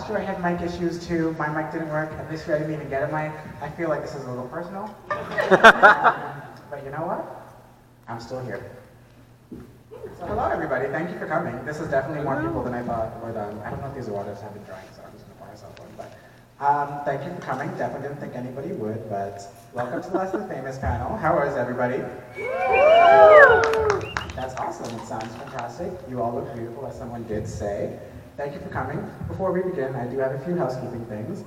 last year I had mic issues too. My mic didn't work, and this year I didn't even get a mic. I feel like this is a little personal. But you know what? I'm still here. So hello everybody, thank you for coming. This is definitely more people than I thought were done. I don't know if these waters have been drying, so I'm just going to pour myself one. But thank you for coming. Definitely didn't think anybody would, but welcome to the Less Than Famous panel. How is everybody? That's awesome. It sounds fantastic. You all look beautiful, as someone did say. Thank you for coming. Before we begin, I do have a few housekeeping things.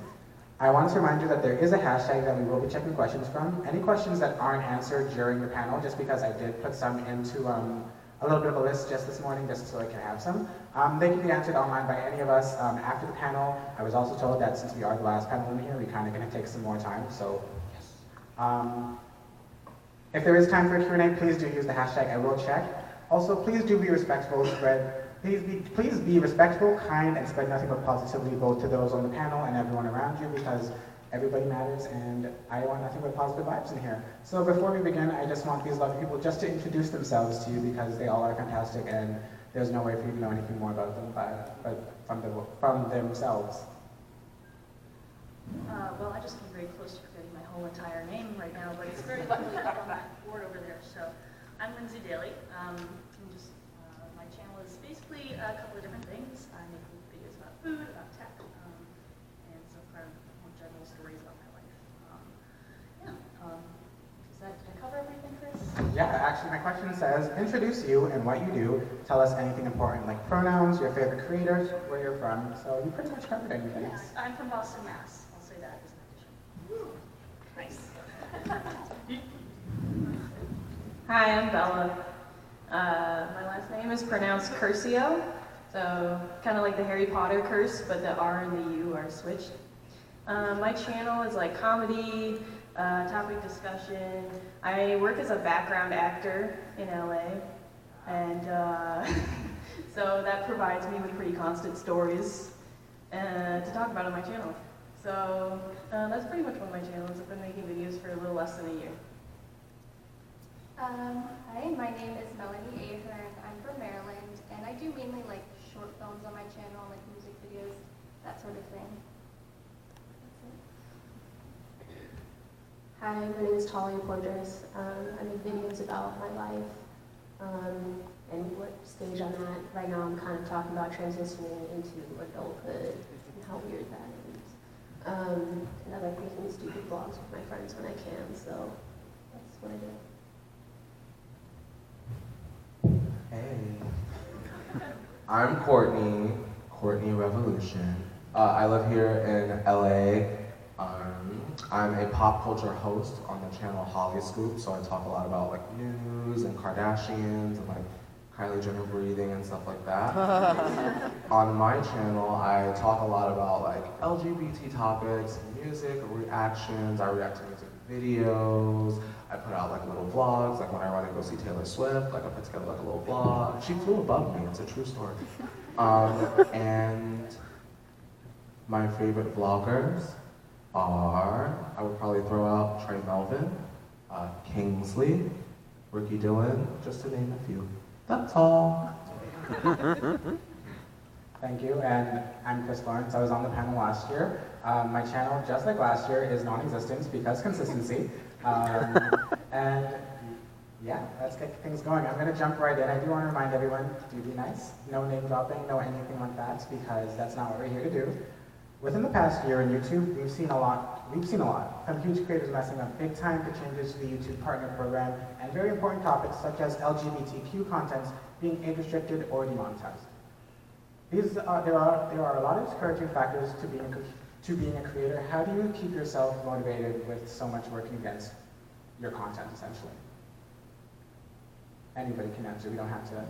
I want to remind you that there is a hashtag that we will be checking questions from. Any questions that aren't answered during the panel, just because I did put some into a little bit of a list just this morning, just so I can have some. They can be answered online by any of us after the panel. I was also told that since we are the last panel in here, we kind of going to take some more time, so yes. If there is time for a Q&A, please do use the hashtag, I will check. Also, please do be respectful, please be respectful, kind, and spread nothing but positivity both to those on the panel and everyone around you, because everybody matters, and I want nothing but positive vibes in here. So before we begin, I just want these lovely people just to introduce themselves to you, because they all are fantastic, and there's no way for you to know anything more about them but from themselves. Well, I just came very close to forgetting my whole entire name right now, but it's very luckily up on that board over there. So I'm Lindsay Daly. My channel is basically a couple of different things. I make videos about food, about tech, and some kind of more general stories about my life. Did I cover everything, Chris? Yeah, actually my question says, introduce you and what you do. Tell us anything important, like pronouns, your favorite creators, where you're from. So you pretty much covered anything. Yes, I'm from Boston, Mass. I'll say that as an addition. Nice. Hi, I'm Bella. My last name is pronounced Curcio, so kind of like the Harry Potter curse, but the R and the U are switched. My channel is like comedy, topic discussion. I work as a background actor in LA, and so that provides me with pretty constant stories to talk about on my channel. So that's pretty much what my channel is. I've been making videos for a little less than a year. Hi, my name is Melanie Ahern. I'm from Maryland, and I do mainly like short films on my channel, like music videos, that sort of thing. Hi, my name is Talia Porters. I make videos about my life and what stage I'm at. Right now I'm kind of talking about transitioning into adulthood and how weird that is. And I like making stupid vlogs with my friends when I can, so that's what I do. Hey, I'm Courtney Revolution. I live here in LA. I'm a pop culture host on the channel Holly Scoop, so I talk a lot about like news and Kardashians and like Kylie Jenner breathing and stuff like that. On my channel, I talk a lot about like LGBT topics, music reactions. I react to music videos. I put out like little vlogs, like when I run and go see Taylor Swift, like I put together like a little vlog. She flew above me, it's a true story. And my favorite vloggers are, I would probably throw out Trey Melvin, Kingsley, Ricky Dillon, just to name a few. That's all. Thank you, and I'm Chris Lawrence. I was on the panel last year. My channel, just like last year, is non-existent because consistency. And yeah, let's get things going. I'm going to jump right in. I do want to remind everyone, do be nice. No name dropping, no anything like that, because that's not what we're here to do. Within the past year in YouTube, we've seen a lot from huge creators messing up big time for changes to the YouTube Partner Program, and very important topics such as LGBTQ content being age-restricted or demonetized. There are a lot of discouraging factors to being a creator. How do you keep yourself motivated with so much working against your content, essentially? Anybody can answer. We don't have to,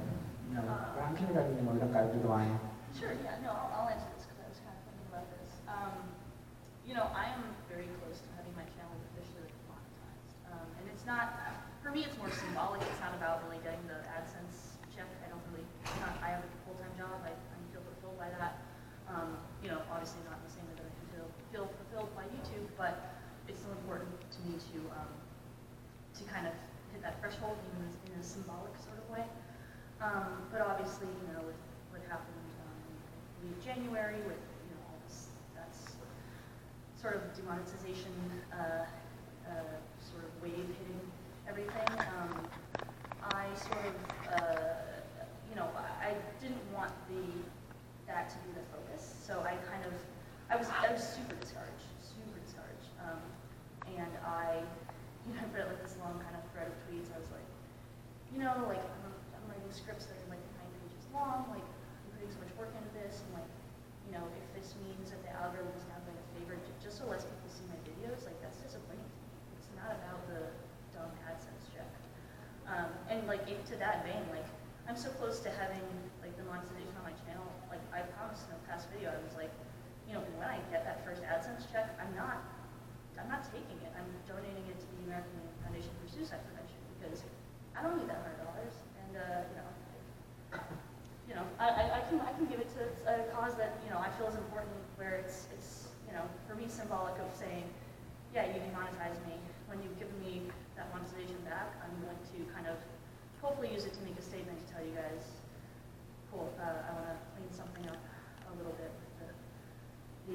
I'm kindergarten anymore. We don't got to do the line. Sure, yeah, no, I'll answer this because I was kind of thinking about this. I am very close to having my channel officially monetized. And it's not, for me, it's more symbolic. It's not about really getting the AdSense check. I have a full-time job. I feel fulfilled by that. Obviously not in the same way that I can feel fulfilled by YouTube, but it's still important to me to kind of hit that threshold even in a symbolic sort of way. But obviously, with what happened in January, with all this sort of demonetization sort of wave hitting everything, I sort of, I didn't want that to be the focus. So I was super discouraged, and I read like this long kind of thread of tweets. I was like, like I'm writing scripts that are like 9 pages long, like I'm putting so much work into this, and like, if this means that the algorithm is now going to favor just so less people see my videos, like that's disappointing to me. It's not about the dumb AdSense check. And like to that vein, like I'm so close to having like the monetization on my channel. Like I promised in the past video, I was like, when I get that first AdSense check, I'm not taking it. I'm donating it to the American Foundation for Suicide Prevention because I don't need that $100. And I can give it to a cause that I feel is important, where it's for me symbolic of saying, yeah, you demonetize me. When you've given me that monetization back, I'm going to kind of hopefully use it to make a statement to tell you guys, cool, I want to clean something up a little bit with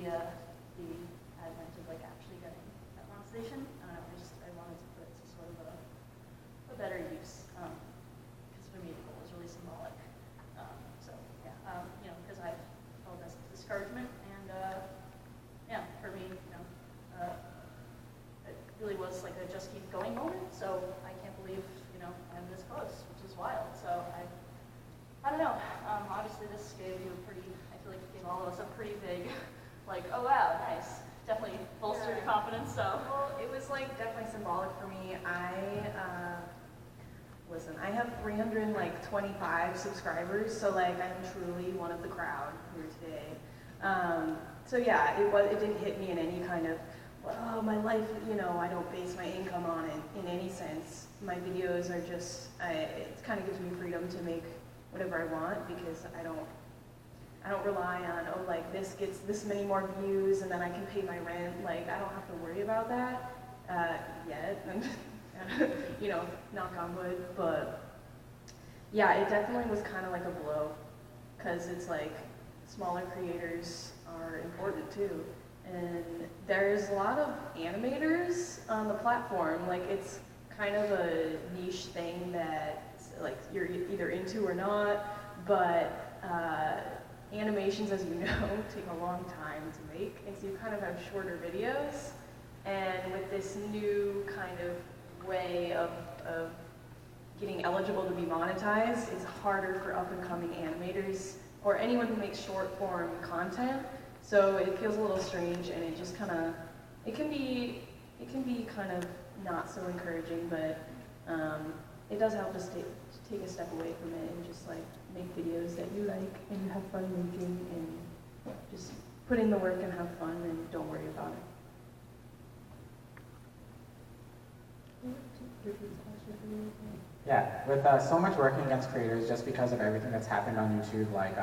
the advent of like actually getting that monetization. I don't know, I wanted to put it to sort of a better use, because for me the goal is really symbolic. So yeah, because I've felt this discouragement, and yeah, for me, it really was like a just keep going moment. So I can't believe I'm this close, which is wild. So I don't know. Obviously this gave you I feel like it gave all of us a pretty big, like, oh wow, nice. Definitely bolstered your confidence. So Well, it was like definitely symbolic for me. Listen, I have 325 subscribers, so like I'm truly one of the crowd here today. So yeah, it didn't hit me in any kind of, well, my life, I don't base my income on it in any sense. My videos are just, it kind of gives me freedom to make whatever I want, because I don't rely on, like this gets this many more views and then I can pay my rent. Like I don't have to worry about that yet, and knock on wood. But yeah, it definitely was kind of like a blow, because it's like smaller creators are important too. And there's a lot of animators on the platform. Like it's kind of a niche thing that like you're either into or not, but animations, as you know, take a long time to make, and so you kind of have shorter videos. And with this new kind of way of getting eligible to be monetized, it's harder for up-and-coming animators or anyone who makes short-form content. So it feels a little strange, and it just kind of, it can be kind of not so encouraging, but it does help us take a step away from it and just like make videos that you like and you have fun making, and just put in the work and have fun and don't worry about it. Yeah, with so much working against creators just because of everything that's happened on YouTube, like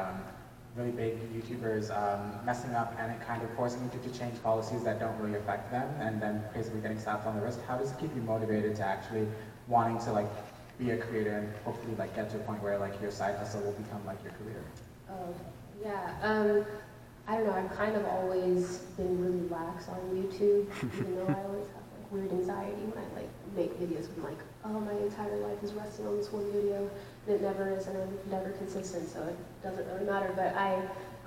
really big YouTubers messing up and it kind of forcing YouTube to change policies that don't really affect them, and then basically getting slapped on the wrist, how does it keep you motivated to actually wanting to like be a creator and hopefully like get to a point where like your side hustle will become like your career? Yeah, I don't know, I've kind of always been really lax on YouTube, even though I always have like weird anxiety when I like make videos. I'm like, oh, my entire life is resting on this one video, and it never is, and I'm never consistent, so it doesn't really matter. But I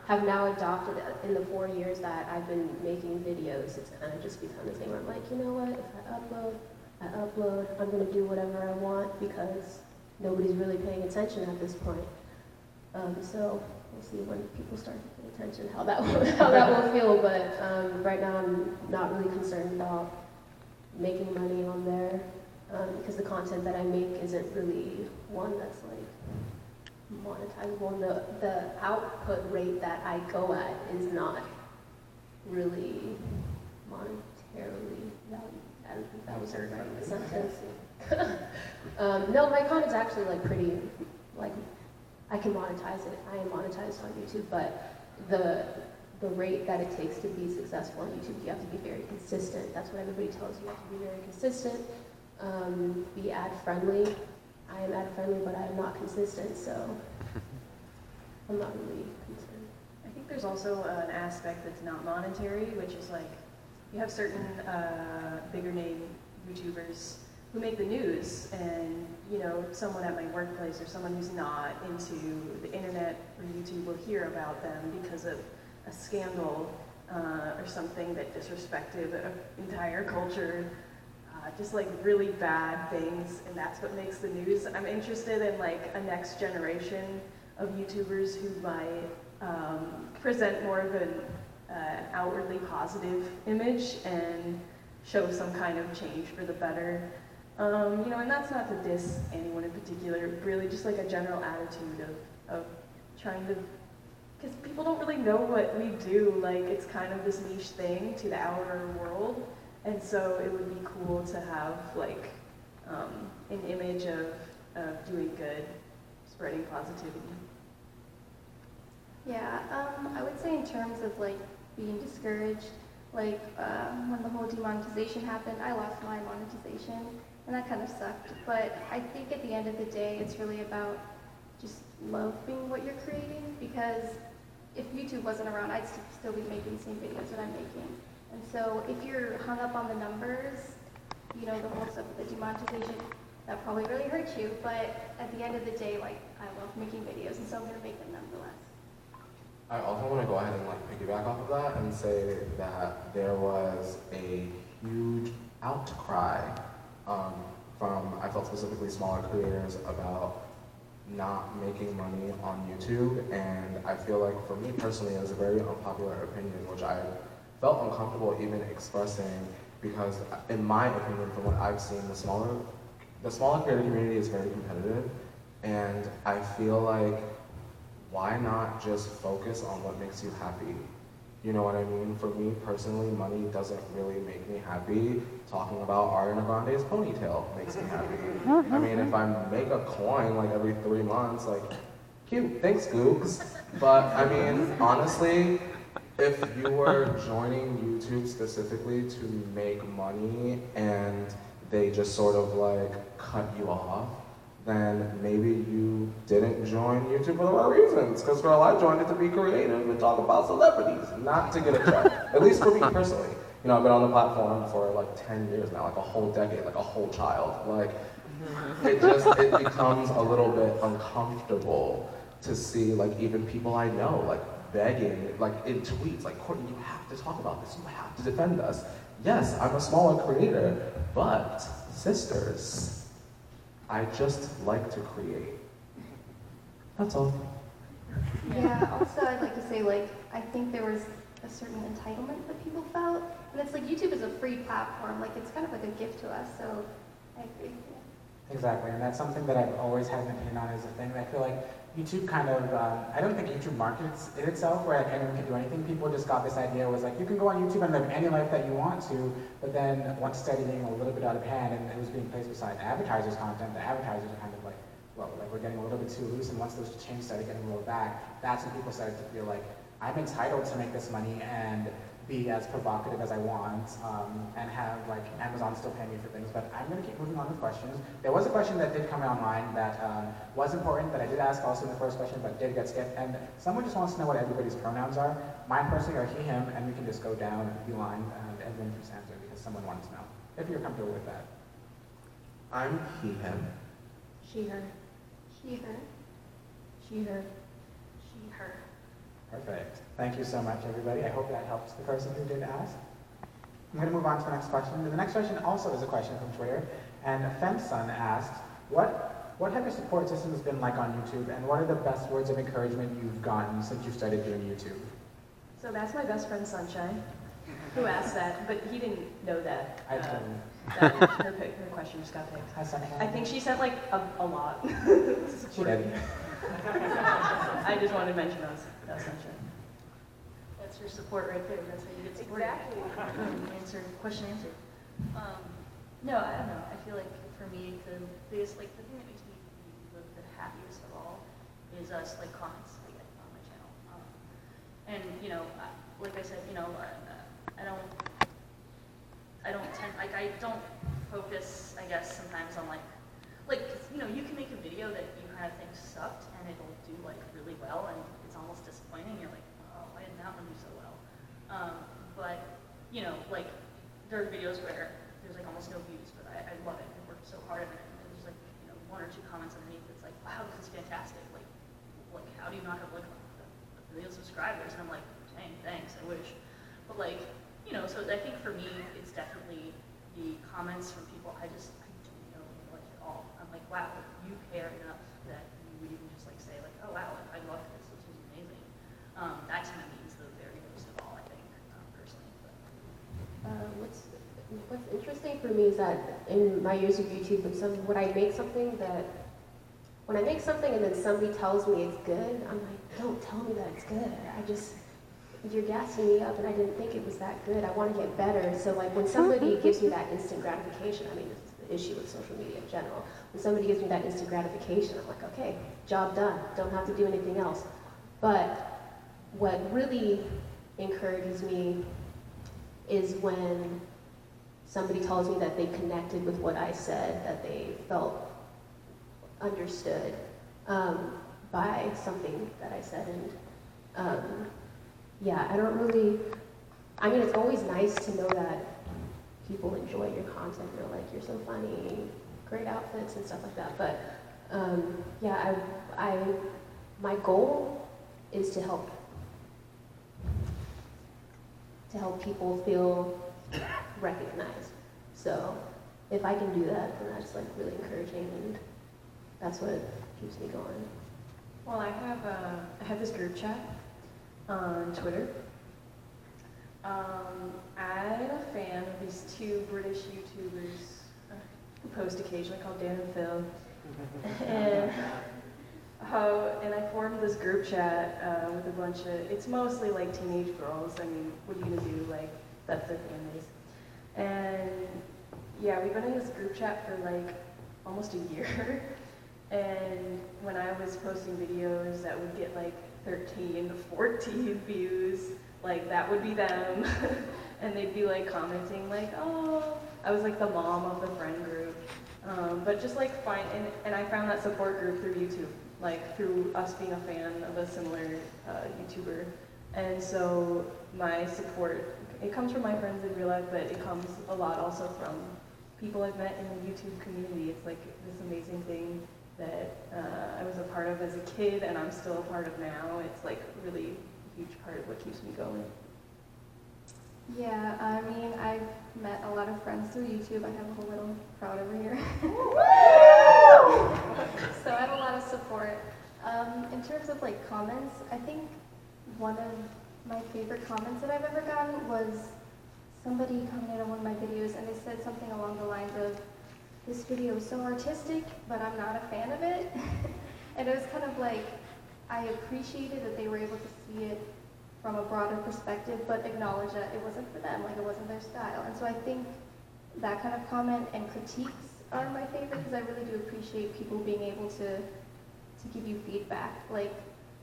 have now adopted in the 4 years that I've been making videos, it's kind of just become a thing where I'm like, you know what, if I upload, I'm going to do whatever I want, because nobody's really paying attention at this point. So we'll see when people start to pay attention how that will feel, but right now I'm not really concerned about making money on there, because the content that I make isn't really one that's like monetizable, and the output rate that I go at is not really monetarily valued. I don't think that was the right sentence. No, my content's actually like pretty, like, I can monetize it. I am monetized on YouTube, but the rate that it takes to be successful on YouTube, you have to be very consistent. That's what everybody tells you. You have to be very consistent, be ad-friendly. I am ad-friendly, but I am not consistent, so I'm not really concerned. I think there's also an aspect that's not monetary, which is like you have certain bigger name YouTubers who make the news, and you know, someone at my workplace or someone who's not into the internet or YouTube will hear about them because of a scandal or something that disrespected an entire culture, just like really bad things, and that's what makes the news. I'm interested in like a next generation of YouTubers who might present more of an outwardly positive image and show some kind of change for the better. You know, and that's not to diss anyone in particular, really just like a general attitude of trying to, because people don't really know what we do, like it's kind of this niche thing to the outer world, and so it would be cool to have like an image of doing good, spreading positivity. Yeah, I would say in terms of like being discouraged, like when the whole demonetization happened, I lost my monetization, and that kind of sucked. But I think at the end of the day, it's really about just loving what you're creating, because if YouTube wasn't around, I'd still be making the same videos that I'm making. And so if you're hung up on the numbers, you know, the whole stuff with the demonetization, that probably really hurts you. But at the end of the day, like, I love making videos, and so I'm gonna make them nonetheless. I also want to go ahead and like piggyback off of that and say that there was a huge outcry from, I felt specifically smaller creators about not making money on YouTube, and I feel like for me personally it was a very unpopular opinion which I felt uncomfortable even expressing, because in my opinion, from what I've seen, the smaller creator community is very competitive, and I feel like why not just focus on what makes you happy? You know what I mean? For me personally, money doesn't really make me happy. Talking about Ariana Grande's ponytail makes me happy. I mean, if I make a coin like every 3 months, like, cute, thanks Googs. But I mean, honestly, if you were joining YouTube specifically to make money and they just sort of like cut you off, then maybe you didn't join YouTube for the right reasons. Because girl, I joined it to be creative and talk about celebrities, not to get a check. At least for me personally. You know, I've been on the platform for like 10 years now, like a whole decade, like a whole child. Like, it becomes a little bit uncomfortable to see like even people I know, like begging, like in tweets, like, Courtney, you have to talk about this, you have to defend us. Yes, I'm a smaller creator, but sisters, I just like to create. That's all. Yeah, also I'd like to say, like, I think there was a certain entitlement that people felt. And it's like YouTube is a free platform. Like, it's kind of like a gift to us, so I agree. Yeah. Exactly, and that's something that I've always had an opinion on, is the thing. I feel like YouTube kind of, I don't think YouTube markets it itself where like anyone can do anything. People just got this idea, was like, you can go on YouTube and live any life that you want to, but then once it started getting a little bit out of hand and it was being placed beside advertisers' content, the advertisers are kind of like, well, like we're getting a little bit too loose, and once those chains started getting rolled back, that's when people started to feel like, I'm entitled to make this money and be as provocative as I want, and have like Amazon still pay me for things. But I'm going to keep moving on with questions. There was a question that did come online that was important, that I did ask also in the first question, but did get skipped. And someone just wants to know what everybody's pronouns are. Mine personally are he, him, and we can just go down the line and everyone just answer because someone wanted to know. If you're comfortable with that. I'm he, him. She, her. She, her. She, her. She, her. Perfect. Thank you so much, everybody. I hope that helps the person who did ask. I'm going to move on to the next question. The next question also is a question from Twitter, and Femson asks, what have your support systems been like on YouTube, and what are the best words of encouragement you've gotten since you started doing YouTube? So that's my best friend Sunshine, who asked that, but he didn't know that. I didn't. Her question just got picked. Hi, Sunshine. I think she sent like a lot. She did. I just wanted to mention that Sunshine. That's your support right there. That's how you get support. Exactly. Question answered. No, I don't know. I feel like for me, the biggest, like the thing that makes me the happiest of all is like comments I get on my channel. And you know, like I said, you know, I don't focus, I guess, sometimes on like, you know, you can make a video that you kind of think sucked and it'll do like really well and it's almost disappointing. You're like, oh, why didn't that one do so well? But you know, like, there are videos where there's like almost no views, but I love it. I worked so hard on it. And there's like, you know, 1 or 2 comments underneath. It's like, wow, this is fantastic. Like, how do you not have like a million subscribers? And I'm like, dang, thanks, I wish. But like, you know, so I think for me, it's definitely the comments from people I don't know like at all. I'm like, wow, you care enough that you would even just like say like, oh wow, I love this. This was amazing. That to me means the very most of all, I think, personally. What's interesting for me is that in my years of YouTube, when I make something and then somebody tells me it's good, I'm like, don't tell me that it's good. You're gassing me up and I didn't think it was that good. I want to get better. So like when somebody gives me that instant gratification, I mean, this is the issue with social media in general. When somebody gives me that instant gratification, I'm like, okay, job done. Don't have to do anything else. But what really encourages me is when somebody tells me that they connected with what I said, that they felt understood by something that I said. And yeah, I mean, it's always nice to know that people enjoy your content. They're like, you're so funny, great outfits and stuff like that. But yeah, my goal is to help people feel recognized. So if I can do that, then that's like really encouraging, and that's what keeps me going. Well, I have this group chat on Twitter. I'm a fan of these 2 British YouTubers who post occasionally called Dan and Phil. And I formed this group chat with a bunch of, it's mostly like teenage girls. I mean, what are you gonna do? Like, that's their fan base. And yeah, we've been in this group chat for like almost a year. And when I was posting videos that would get like 13 to 14 views, like that would be them. And they'd be like commenting like, oh, I was like the mom of the friend group. But just like and I found that support group through YouTube, like through us being a fan of a similar YouTuber. And so my support, it comes from my friends in real life, but it comes a lot also from people I've met in the YouTube community. It's like this amazing thing that I was a part of as a kid and I'm still a part of now. It's like really a huge part of what keeps me going. Yeah, I mean, I've met a lot of friends through YouTube. I have a whole little crowd over here. So I have a lot of support. In terms of like comments, I think one of my favorite comments that I've ever gotten was somebody commented on one of my videos and they said something along the lines of, this video is so artistic, but I'm not a fan of it. And it was kind of like, I appreciated that they were able to see it from a broader perspective, but acknowledge that it wasn't for them, like it wasn't their style. And so I think that kind of comment and critiques are my favorite, because I really do appreciate people being able to give you feedback. Like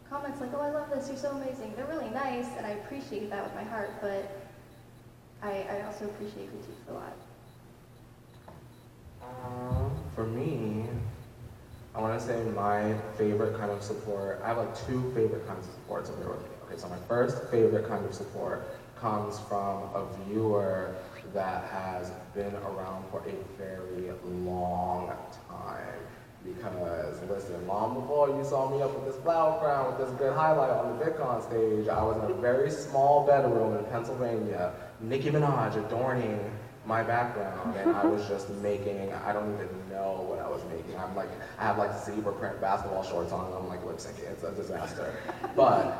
comments like, oh, I love this, you're so amazing. They're really nice, and I appreciate that with my heart, but I also appreciate critiques a lot. For me, I want to say my favorite kind of support, I have like 2 favorite kinds of support. So okay, so my first favorite kind of support comes from a viewer that has been around for a very long time. Because, listen, long before you saw me up with this flower crown, with this good highlight on the VidCon stage, I was in a very small bedroom in Pennsylvania, Nicki Minaj adorning my background, and I was just making, I don't even know what I was making. I have like zebra print basketball shorts on, and I'm like lip syncing. It's a disaster. But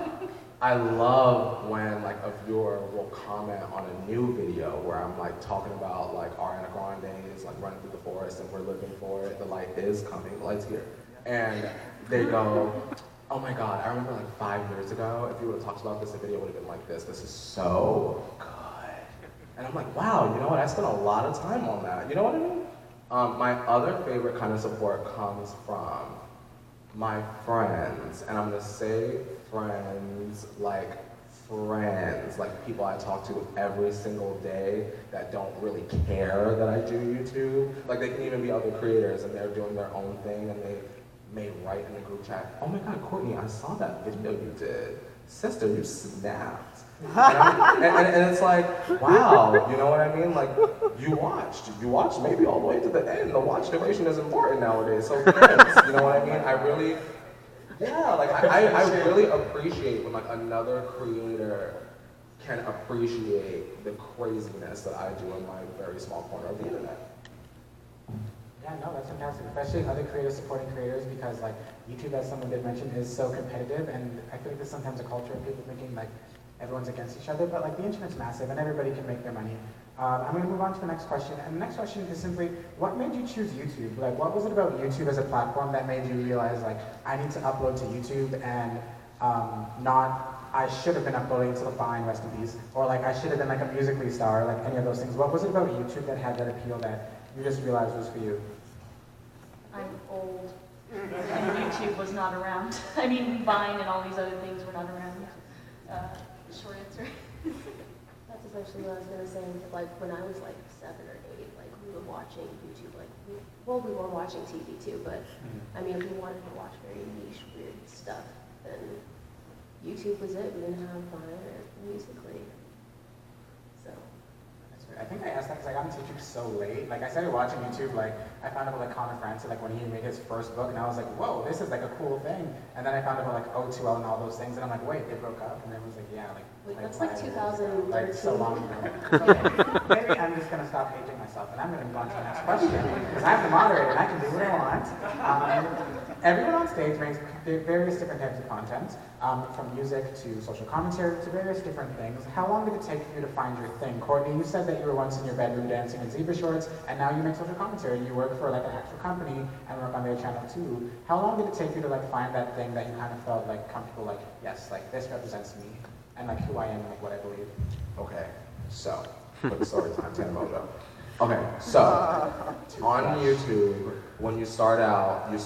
I love when like a viewer will comment on a new video where I'm like talking about like Ariana Grande is like running through the forest and we're living for it. The light is coming, the light's here. And they go, oh my God, I remember like 5 years ago, if you would have talked about this, the video would have been like this. This is so good. And I'm like, wow, you know what? I spent a lot of time on that. You know what I mean? My other favorite kind of support comes from my friends. And I'm gonna say friends, like people I talk to every single day that don't really care that I do YouTube. Like they can even be other creators and they're doing their own thing and they may write in the group chat, oh my God, Courtney, I saw that video you did. Sister, you snapped. And it's like, wow, you know what I mean? Like, you watched maybe all the way to the end. The watch duration is important nowadays, so thanks, you know what I mean? I really, yeah, like, I really appreciate when, like, another creator can appreciate the craziness that I do in my very small corner of the internet. Yeah, no, that's fantastic. Especially other creators supporting creators because like YouTube, as someone did mention, is so competitive, and I feel like there's sometimes a culture of people thinking like everyone's against each other, but like the internet's massive and everybody can make their money. I'm going to move on to the next question, and the next question is simply, what made you choose YouTube? Like, what was it about YouTube as a platform that made you realize like I need to upload to YouTube and not I should have been uploading to the Vine, rest in peace, or like I should have been like a Musical.ly star, like any of those things. What was it about YouTube that had that appeal that you just realized was for you? I'm old, and YouTube was not around. I mean, Vine and all these other things were not around. Short answer. That's essentially what I was gonna say. Like when I was like 7 or 8, like we were watching YouTube. Like we were watching TV too, but I mean, if we wanted to watch very niche, weird stuff, then YouTube was it. We didn't have Vine or Musical.ly. So. I think I asked that because I got into YouTube so late. Like I started watching YouTube, like I found out about like Connor Francis, like when he made his first book, and I was like, whoa, this is like a cool thing. And then I found out about like O2L and all those things, and I'm like, wait, they broke up, and then it was like, yeah, like. Wait, that's like 2013. Like so long ago. Okay, maybe I'm just gonna stop aging myself, and I'm gonna move on to the next question because I'm the moderator and I can do what I want. Everyone on stage makes various different types of content, from music to social commentary to various different things. How long did it take for you to find your thing? Courtney, you said that you were once in your bedroom dancing in zebra shorts, and now you make social commentary. You work for like an actual company and work on their channel too. How long did it take you to like find that thing that you kind of felt like comfortable, like, yes, like this represents me, and like who I am and like what I believe? Okay, so, quick story time, 10 mojo. Okay, so, on YouTube, when you start out as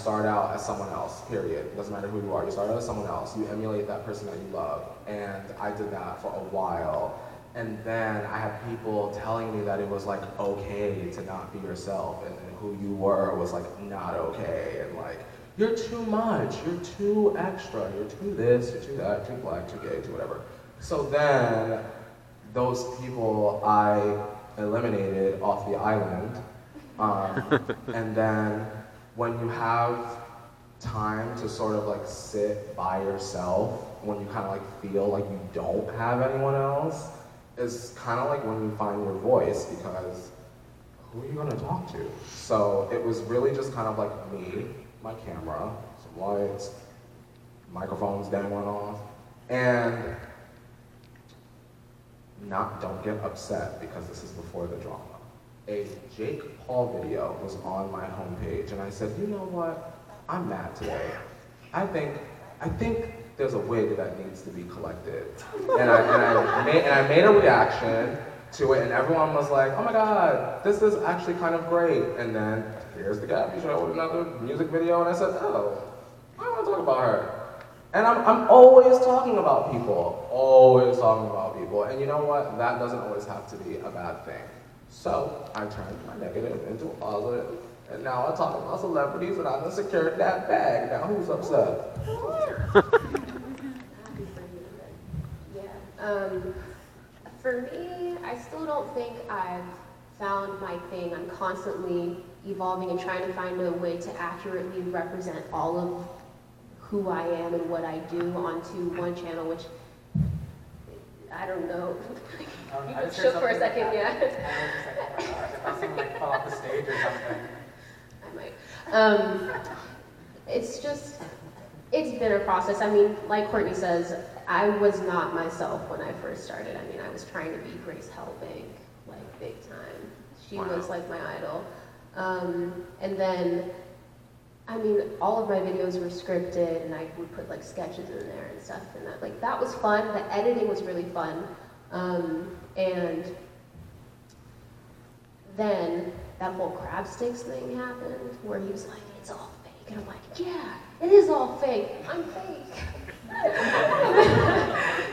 someone else, period. Doesn't matter who you are, you start out as someone else. You emulate that person that you love. And I did that for a while. And then I had people telling me that it was like okay to not be yourself, and who you were was like not okay. And like, you're too much, you're too extra, you're too this, you're too that, too black, too gay, too whatever. So then, those people I eliminated off the island. And then when you have time to sort of like sit by yourself, when you kind of like feel like you don't have anyone else, is kind of like when you find your voice, because who are you gonna talk to? So it was really just kind of like me, my camera, some lights, microphones dangling off, and don't get upset because this is before the drama. A Jake Paul video was on my homepage, and I said, you know what? I'm mad today. I think there's a wig that needs to be collected. And I made a reaction to it, and everyone was like, oh my god, this is actually kind of great. And then here's the Gabby show with another music video, and I said, oh, I want to talk about her. And I'm always talking about people, and you know what? That doesn't always have to be a bad thing. So I turned my negative into a positive, and now I talk about celebrities, and I done secured that bag. Now who's upset? Yeah. For me, I still don't think I've found my thing. I'm constantly evolving and trying to find a way to accurately represent all of who I am and what I do onto one channel, which I don't know. You can shook for a second, yeah. I thought someone like fell off the stage or something. I might. It's been a process. I mean, like Courtney says, I was not myself when I first started. I mean, I was trying to be Grace Helbig, like big time. She was like my idol. And then, I mean, all of my videos were scripted, and I would put like sketches in there and stuff, and that was fun. The editing was really fun. And then that whole crab sticks thing happened, where he was like, it's all fake, and I'm like, yeah, it is all fake. I'm fake.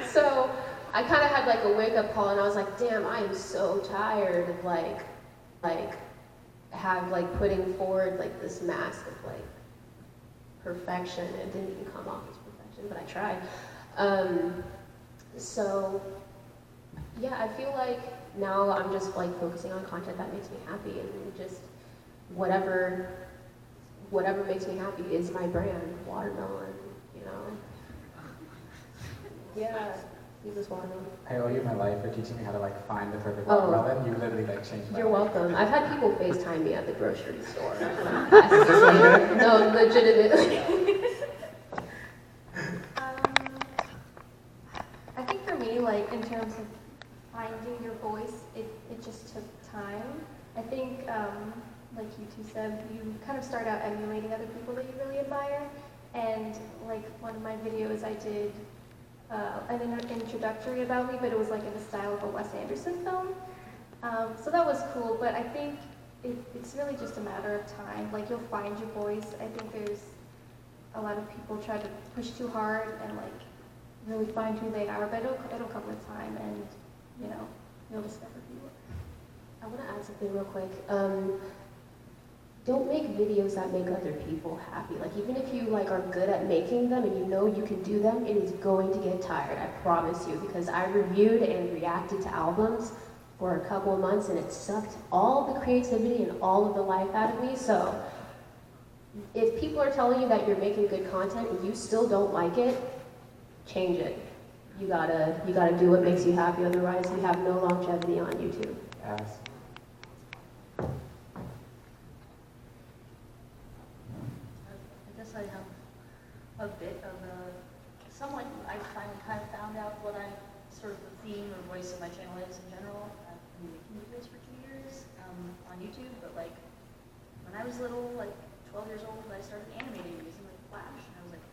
So I kind of had like a wake-up call, and I was like, damn, I am so tired of like putting forward like this mask of like perfection. It didn't even come off as perfection, but I tried. So Yeah, I feel like now I'm just like focusing on content that makes me happy, and just whatever makes me happy is my brand. Watermelon, you know. Yeah, use this watermelon. I owe you my life for teaching me how to like find the perfect Oh. watermelon. You literally like changed my You're life. welcome. I've had people FaceTime me at the grocery store. Is this legit? No, legitimately. I think for me, like in terms of finding your voice, it just took time. I think, like you two said, you kind of start out emulating other people that you really admire. And like one of my videos, I did an introductory about me, but it was like in the style of a Wes Anderson film. So that was cool, but I think it's really just a matter of time. Like you'll find your voice. I think there's a lot of people try to push too hard and like really find who they are, but it'll come with time, and you know, you'll discover who you are. I want to add something real quick. Don't make videos that make other people happy. Like even if you like are good at making them and you know you can do them, it is going to get tired. I promise you, because I reviewed and reacted to albums for a couple of months and it sucked all the creativity and all of the life out of me. So if people are telling you that you're making good content and you still don't like it, change it. You gotta do what makes you happy, otherwise you have no longevity on YouTube. Yes. I guess I have a bit of a, somewhat, I finally kind of found out what I, sort of the theme or voice of my channel is in general. I've been making videos for 2 years on YouTube, but like, when I was little, like 12 years old, I started animating using like Flash, and I was like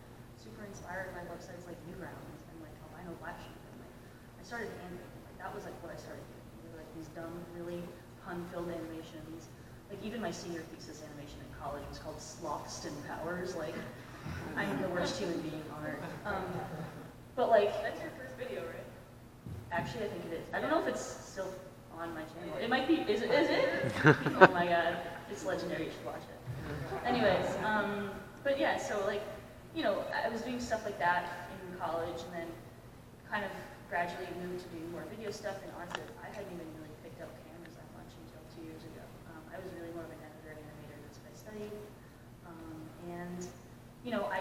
super inspired by websites like Newgrounds and like Albino Black Sheep, and like, I started animating, like that was like what I started doing. They were, like these dumb, really pun-filled animations. Like even my senior thesis animation in college was called Slothston Powers. Like, I'm the worst human being on earth. But like, that's your first video, right? Actually, I think it is. I don't know if it's still on my channel. It might be. Is it? Oh my god, it's legendary. You should watch it. Anyways, but yeah. So like, you know, I was doing stuff like that in college, and then kind of gradually moved to doing more video stuff. And honestly, I hadn't even really picked up cameras that much until 2 years ago. I was really more of an editor and animator. That's what I studied. And you know, I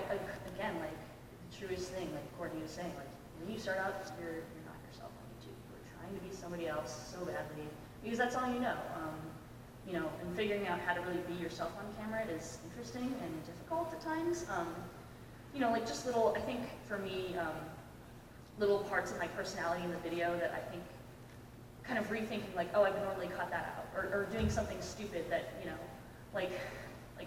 again, like the truest thing, like Courtney was saying, like when you start out, you're not yourself on YouTube. You're trying to be somebody else so badly because that's all you know. You know, and figuring out how to really be yourself on camera is interesting and difficult at times. You know, like just little, I think for me, little parts of my personality in the video that I think kind of rethinking like, oh, I would normally cut that out, or doing something stupid that, you know, like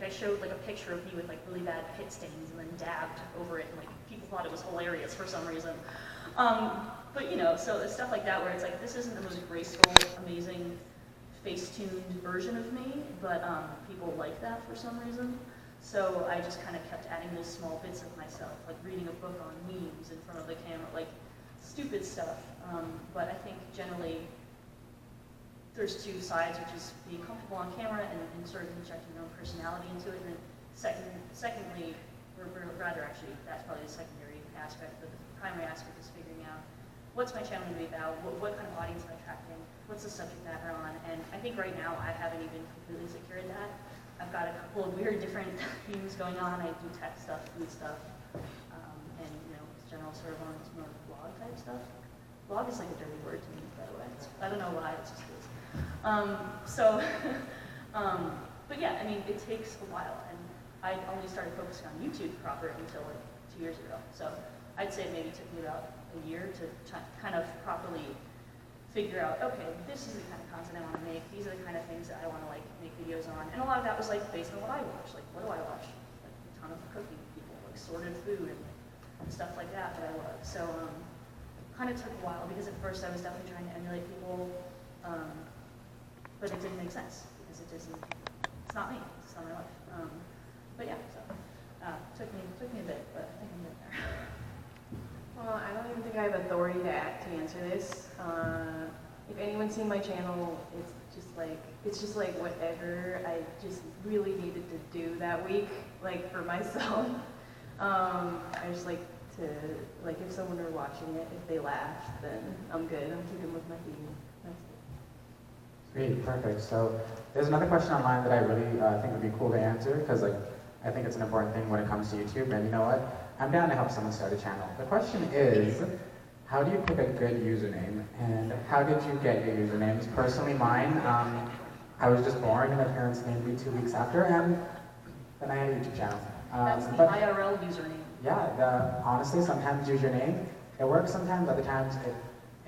I showed like a picture of me with like really bad pit stains and then dabbed over it, and like people thought it was hilarious for some reason. But you know, so it's stuff like that where it's like, this isn't the most graceful, amazing, face-tuned version of me, but people like that for some reason. So I just kind of kept adding those small bits of myself, like reading a book on memes in front of the camera, like stupid stuff. But I think generally there's two sides, which is being comfortable on camera and sort of injecting your own personality into it. And then secondly, or rather actually, that's probably the secondary aspect, but the primary aspect is figuring out what's my channel going to be about, what kind of audience am I attracting, what's the subject matter on, and I think right now I haven't even completely secured that. I've got a couple of weird different themes going on. I do tech stuff, food stuff, and you know, general sort of on more blog type stuff. Blog is like a dirty word to me, by the way. I don't know why, it just is. But yeah, I mean, it takes a while, and I only started focusing on YouTube proper until like 2 years ago. So I'd say it maybe took me about a year to kind of properly figure out, okay, this is the kind of content I want to make. These are the kind of things that I want to like make videos on. And a lot of that was like based on what I watch. Like, what do I watch? Like a ton of cooking people, like sorted food and stuff like that I love. So kind of took a while because at first I was definitely trying to emulate people, but it didn't make sense because it's not me. It's not my life. But yeah, so took me a bit, but I think I'm getting there. Well, I don't even think I have authority to answer this. If anyone's seen my channel, it's just like whatever I just really needed to do that week, like for myself. I just like to, like, if someone were watching it, if they laughed, then I'm good. I'm keeping with my theme. That's it. Great, perfect. So there's another question online that I really think would be cool to answer because like I think it's an important thing when it comes to YouTube. And you know what? I'm down to help someone start a channel. The question is, how do you pick a good username? And how did you get your usernames? Personally, mine, I was just born and my parents named me 2 weeks after, and then I had a YouTube channel. That's the But IRL username. yeah, honestly, sometimes use your name. It works sometimes, other times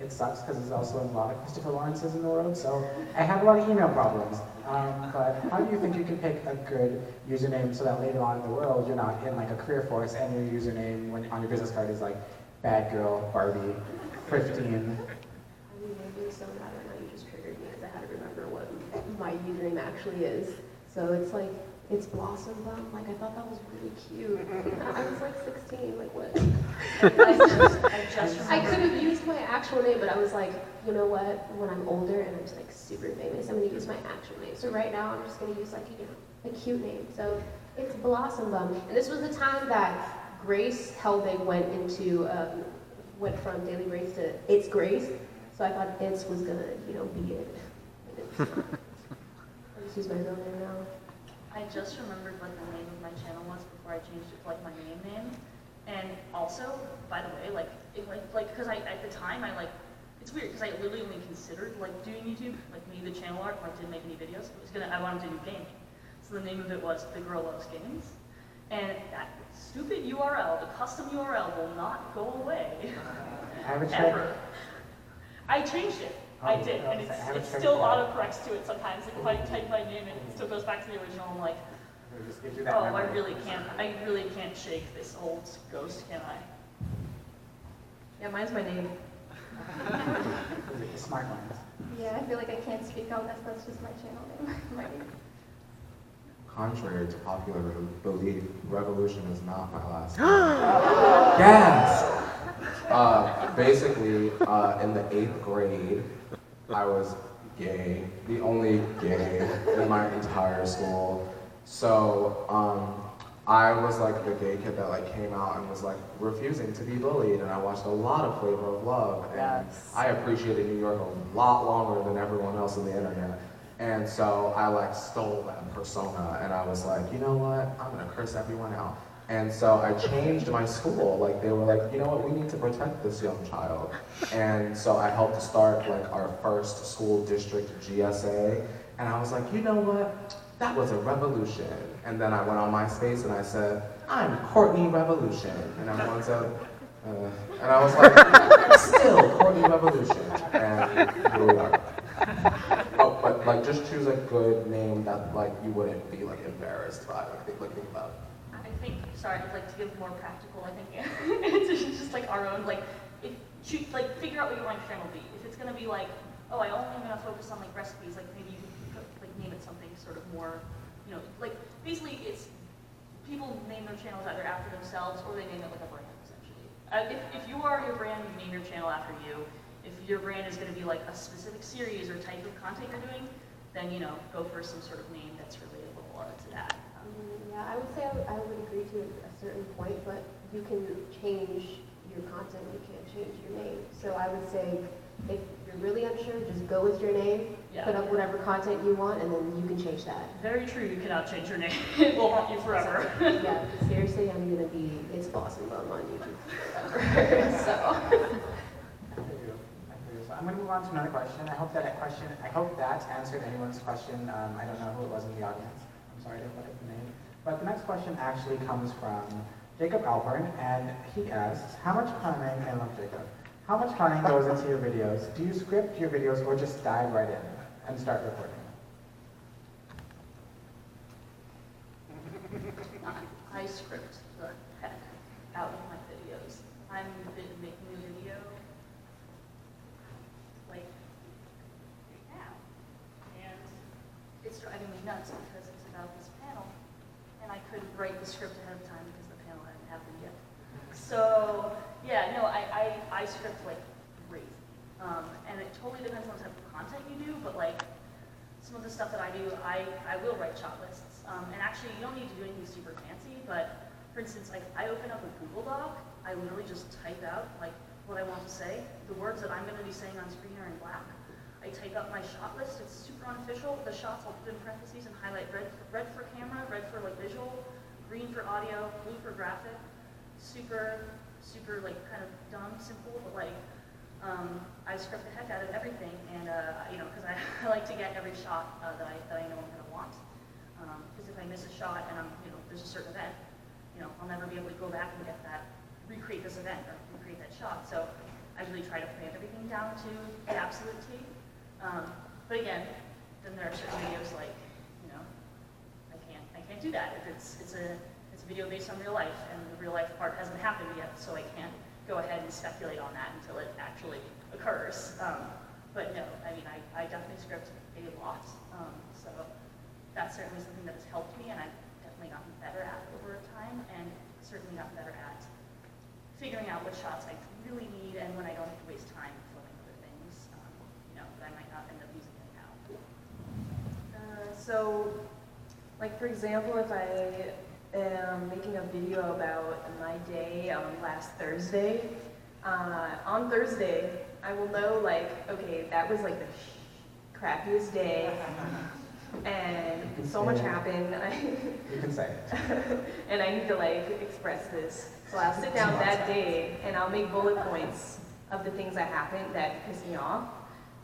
it sucks because there's also a lot of Christopher Lawrences in the world, so I have a lot of email problems. But how do you think you can pick a good username so that later on in the world you're not in like a career force and your username when on your business card is like bad girl Barbie 15? I mean, maybe so mad right now, you just triggered me because I had to remember what my username actually is. So it's like, it's Blossom Bum. Like, I thought that was really cute. I was like 16, like what? I could have used my actual name, but I was like, you know what? When I'm older and I'm just like super famous, I'm gonna use my actual name. So right now I'm just gonna use like, you know, a cute name. So it's Blossom Bum. And this was the time that Grace Helbig went from Daily Grace to It's Grace. So I thought It's was gonna, you know, be it. And it's not. I just use my real name now. I just remembered what the name of my channel was before I changed it to like my name. And also, by the way, like, because at the time it's weird because I literally only considered like doing YouTube, like me the channel art, but I didn't make any videos. I wanted to do gaming. So the name of it was The Girl Loves Games. And that stupid URL, the custom URL will not go away. Ever. I changed it. I did, and it still autocorrects to it sometimes. Like if I type my name in, it still goes back to the original. I'm like, oh, I really can't shake this old ghost, can I? Yeah, mine's my name. Smart ones. Yeah, I feel like I can't speak on this. That's just my channel name. My name. Contrary to popular belief, Revolution is not my last name. Yes! Basically, in the 8th grade, I was gay, the only gay in my entire school. So, I was like the gay kid that like came out and was like refusing to be bullied, and I watched a lot of Flavor of Love, and I appreciated New York a lot longer than everyone else on the internet. And so I like stole that persona, and I was like, you know what, I'm gonna curse everyone out. And so I changed my school. Like they were like, you know what, we need to protect this young child. And so I helped start like our first school district GSA. And I was like, you know what, that was a revolution. And then I went on MySpace and I said, I'm Courtney Revolution. And everyone said, and I was like, I'm still Courtney Revolution. And here we are. Oh, but like just choose a good name that like you wouldn't be like embarrassed by. Think about it. I think, sorry, I'd like to give more practical, I think, it's just like our own, like, figure out what you want your channel to be. If it's going to be like, oh, I only am going to focus on like recipes, like maybe you could like name it something sort of more, you know, like basically it's, people name their channels either after themselves or they name it like a brand, essentially. If you are your brand, you name your channel after you. If your brand is going to be like a specific series or type of content you're doing, then, you know, go for some sort of name that's relatable to that. Yeah, I would say I would agree to a certain point, but you can change your content, you can't change your name. So I would say if you're really unsure, just go with your name, put up whatever content you want, and then you can change that. Very true, you cannot change your name. It will haunt you forever. Yeah, seriously, I'm going to be It's Blossom Bum on YouTube forever. So. I'm going to move on to another question. I hope that answered anyone's question. I don't know who it was in the audience. I'm sorry I didn't look at the name. But the next question actually comes from Jacob Alpern, and he asks, how much planning, I love Jacob, how much planning goes into your videos? Do you script your videos or just dive right in and start recording? I script the heck out of my videos. I'm making a video like right now, and it's driving me nuts because it's about this panel, and I couldn't write the script ahead of time because the panel hadn't happened yet. So yeah, no, I script like crazy, and it totally depends on the type of content you do, but like some of the stuff that I do, I will write shot lists, and actually you don't need to do anything super fancy, but for instance, like I open up a Google Doc, I literally just type out like what I want to say. The words that I'm going to be saying on screen are in black. I type out my shot list. It's super unofficial. The shots I'll put in parentheses and highlight red for camera, red for like visual, green for audio, blue for graphic. Super like kind of dumb, simple, but like I script the heck out of everything, and you know, because I like to get every shot that I know I'm gonna want. Because if I miss a shot and there's a certain event, I'll never be able to go back and recreate this event or recreate that shot. So I really try to plan everything down to the absolute T. But again, then there are certain videos like, I can't do that if it's a video based on real life, and the real life part hasn't happened yet, so I can't go ahead and speculate on that until it actually occurs. But no, I mean, I definitely script a lot, so that's certainly something that has helped me, and I've definitely gotten better at over time, and certainly gotten better at figuring out what shots I really need and when I don't have to waste time filming other things, that I might not end up using them now. So, like for example, if I am making a video about my day on last Thursday, on Thursday, I will know like, okay, that was like the crappiest day, and so much happened. You can say it. And I need to like express this. So I'll sit down that day and I'll make bullet points of the things that happened that pissed me off.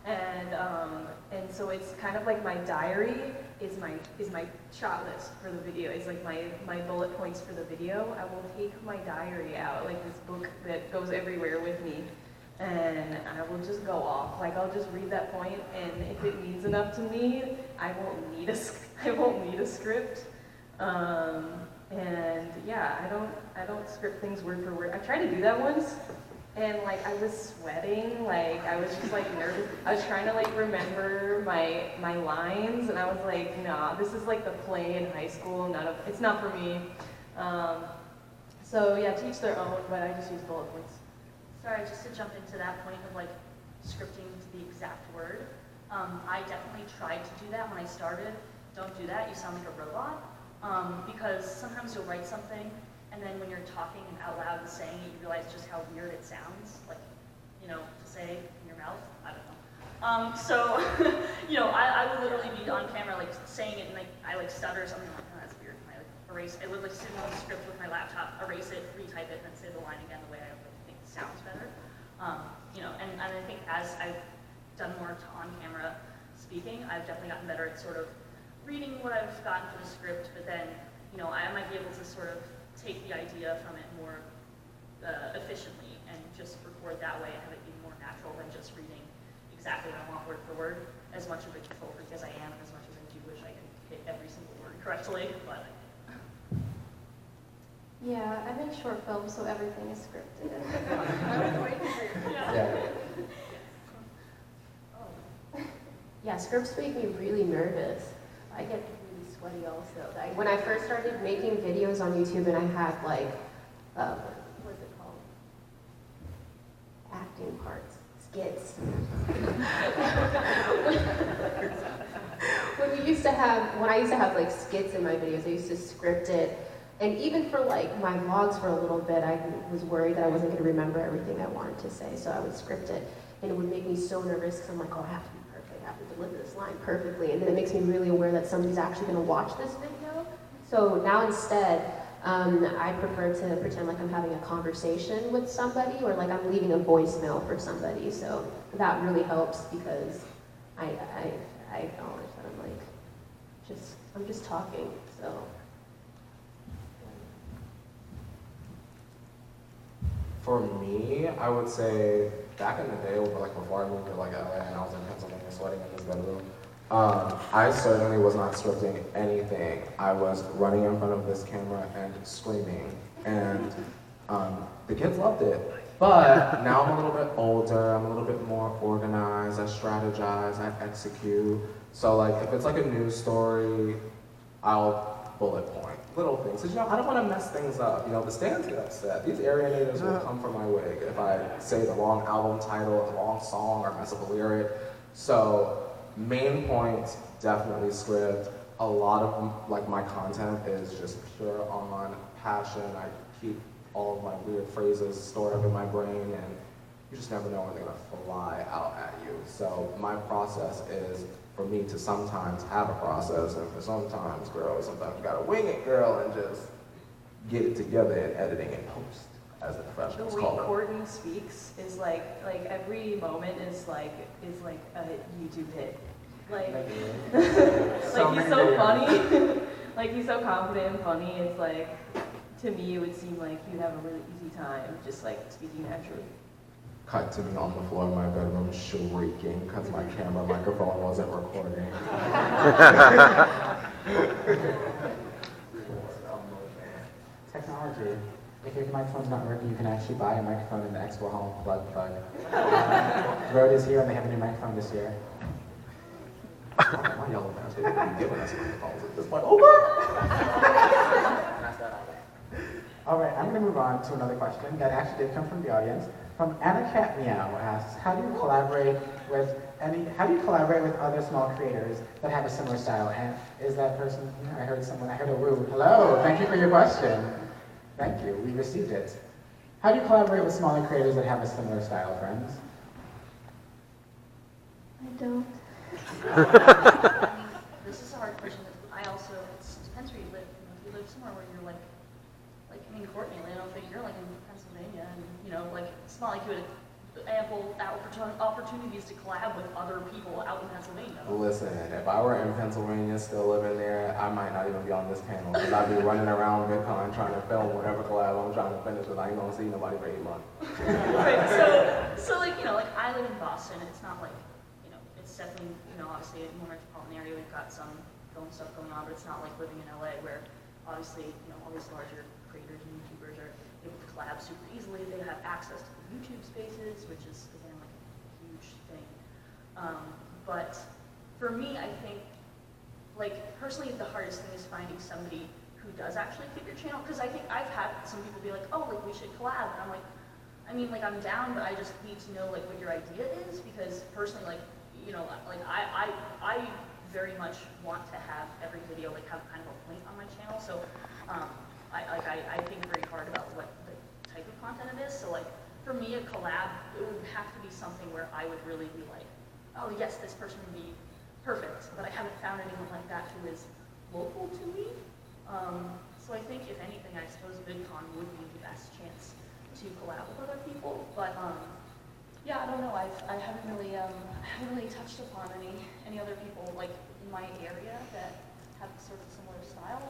And so it's kind of like my diary is my shot list for the video. It's like my bullet points for the video. I will take my diary out, like this book that goes everywhere with me, and I will just go off. Like I'll just read that point, and if it means enough to me, I won't need a script. And yeah, I don't script things word for word. I tried to do that once, and like I was sweating, like I was just like nervous. I was trying to like remember my lines, and I was like, nah, this is like the play in high school. It's not for me. So yeah, teach their own, but I just use bullet points. Sorry, just to jump into that point of like scripting to the exact word. I definitely tried to do that when I started. Don't do that, you sound like a robot. Because sometimes you'll write something, and then when you're talking and out loud and saying it, you realize just how weird it sounds, like, to say in your mouth, I don't know. So, I would literally be on camera, like, saying it, and like, I like stutter or something, like, oh, that's weird, and I like erase, I would like sit on the script with my laptop, erase it, retype it, and then say the line again the way I would think it sounds better. And I think as I've done more on-camera speaking, I've definitely gotten better at sort of reading what I've gotten for the script, but then, I might be able to sort of take the idea from it more efficiently and just record that way and have it be more natural than just reading exactly what I want word for word, as much of a control freak as I am, and as much as I do wish I could hit every single word correctly, but. Yeah, I make short films, so everything is scripted. Yeah. Yeah, scripts make me really nervous. I get really sweaty also. Like, when I first started making videos on YouTube and I had like, what's it called? Acting parts, skits. When I used to have like skits in my videos, I used to script it. And even for like my vlogs for a little bit, I was worried that I wasn't going to remember everything I wanted to say, so I would script it. And it would make me so nervous because I'm like, oh, I have to be perfect, I have to deliver this line perfectly. And then it makes me really aware that somebody's actually going to watch this video. So now instead, I prefer to pretend like I'm having a conversation with somebody, or like I'm leaving a voicemail for somebody. So that really helps because I acknowledge that I'm just talking, so. For me, I would say back in the day, like before I moved to like LA and I was in Pennsylvania sweating in this bedroom, I certainly was not scripting anything. I was running in front of this camera and screaming, and the kids loved it. But now I'm a little bit older, I'm a little bit more organized, I strategize, I execute. So like if it's like a news story, I'll bullet point little things. Because I don't want to mess things up. The stands get upset. These area natives will come for my wig if I say the wrong album title, the wrong song, or mess up a lyric. So main points, definitely script. A lot of like my content is just pure on passion. I keep all of my weird phrases stored up in my brain, and you just never know when they're gonna fly out at you. So my process is for me to sometimes have a process, and for sometimes, girl, sometimes you gotta wing it, girl, and just get it together in editing and post, as the professionals The way call it. Courtney speaks is like every moment is like a YouTube hit. Like, So like he's many so videos. funny. Like he's so confident and funny. It's like, to me, it would seem like you'd have a really easy time just like speaking naturally. Cut to me on the floor of my bedroom shrieking because my camera microphone wasn't recording. Technology. If your microphone's not working, you can actually buy a microphone in the Expo Hall plug. Road is here and they have a new microphone this year. My yellow badge, they didn't giving us microphones at this point. Oh, All right, I'm going to move on to another question that actually did come from the audience. From Anna Cat Meow asks, how do you collaborate with other small creators that have a similar style? And is that person here? I heard a woo. Hello, thank you for your question. Thank you, we received it. How do you collaborate with smaller creators that have a similar style, friends? I don't. I mean, this is a hard question. I also, it depends where you live. You know, if you live somewhere where you're like, I mean, Courtney, I don't think you're like in Pennsylvania, and you know, like it's not like you had ample opportunities to collab with other people out in Pennsylvania. listen, if I were in Pennsylvania still living there, I might not even be on this panel because I'd be running around VidCon trying to film whatever collab I'm trying to finish because I ain't gonna see nobody for 8 months. Right. So like, you know, like I live in Boston. It's not like, you know, it's definitely, you know, obviously a more metropolitan area. We've got some film stuff going on, but it's not like living in LA where obviously, you know, all these larger creators and YouTubers are able to collab super easily. They have access to the YouTube spaces, which is, again, like a huge thing. But for me, I think, like, personally, the hardest thing is finding somebody who does actually fit your channel. Because I think I've had some people be like, oh, like, we should collab. And I'm like, I mean, like, I'm down, but I just need to know, like, what your idea is. Because personally, like, you know, like, I very much want to have every video, like, have kind of a point on my channel. So, I think very hard about what the type of content it is. So like for me, a collab, it would have to be something where I would really be like, oh yes, this person would be perfect. But I haven't found anyone like that who is local to me. So I think if anything, I suppose VidCon would be the best chance to collab with other people. But yeah, I don't know. I haven't really touched upon any other people like in my area that have sort of similar style,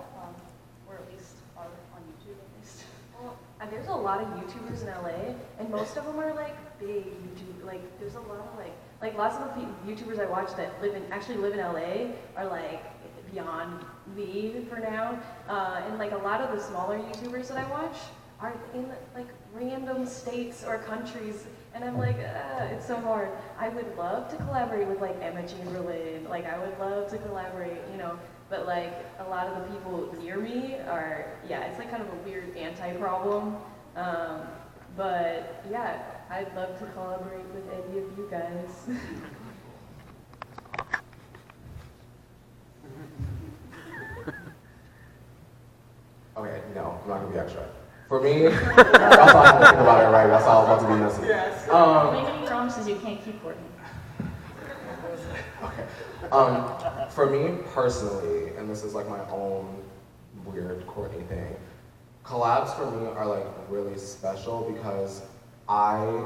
or at least are on YouTube at least. Well, there's a lot of YouTubers in LA, and most of them are like big YouTube. Like, there's a lot of like lots of the YouTubers I watch that actually live in LA are like beyond me for now. And like a lot of the smaller YouTubers that I watch are in like random states or countries, and I'm like, it's so hard. I would love to collaborate with like Emma Chamberlain. Like, I would love to collaborate, you know. But like a lot of the people near me are, yeah, it's like kind of a weird anti-problem. But yeah, I'd love to collaborate with any of you guys. Okay, no, I'm not gonna be extra. For me, that's all I have to think about it, right? That's all I was about to be messy. Yes. Make any promises you can't keep, Courtney. Okay. For me personally, and this is like my own weird Courtney thing, collabs for me are like really special because I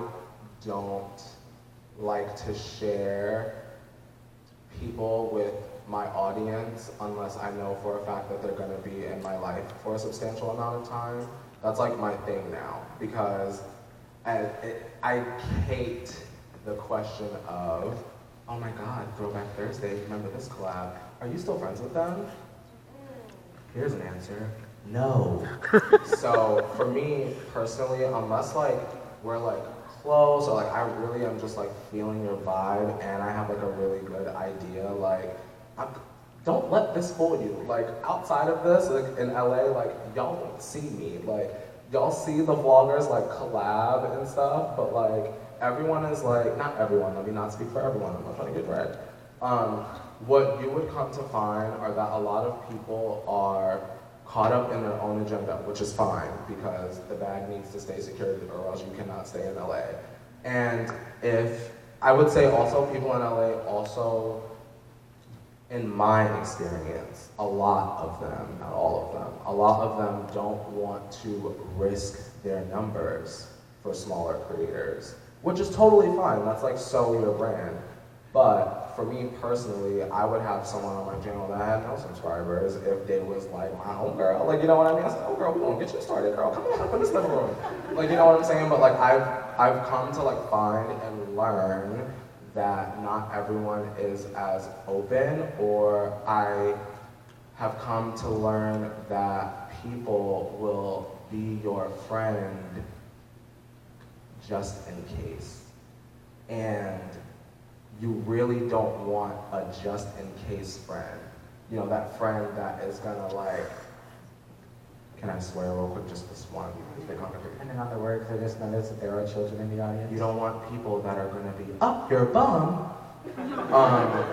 don't like to share people with my audience unless I know for a fact that they're gonna be in my life for a substantial amount of time. That's like my thing now because I hate the question of, oh my God, Throwback Thursday, remember this collab? Are you still friends with them? Here's an answer, no. So for me personally, unless like we're like close or like I really am just like feeling your vibe and I have like a really good idea, like don't let this fool you. Like outside of this, like in LA, like y'all don't see me. Like y'all see the vloggers like collab and stuff, but like everyone is like, not everyone, let me not speak for everyone, I'm not trying to get dragged. What you would come to find are that a lot of people are caught up in their own agenda, which is fine because the bag needs to stay secured or else you cannot stay in LA. And if, I would say also people in LA also, in my experience, a lot of them, not all of them, a lot of them don't want to risk their numbers for smaller creators, which is totally fine. That's like so your brand. But for me personally, I would have someone on my channel that had no subscribers if they was like my homegirl. Like, you know what I mean? I said, oh girl, we gonna get you started, girl. Come on, up in this living room. Like, you know what I'm saying? But like, I've come to like find and learn that not everyone is as open, or I have come to learn that people will be your friend just in case. And you really don't want a just in case friend. You know, that friend that is gonna like, can I swear real quick, just this one? Depending on the word, because I just noticed that there are children in the audience. You don't want people that are gonna be up your bum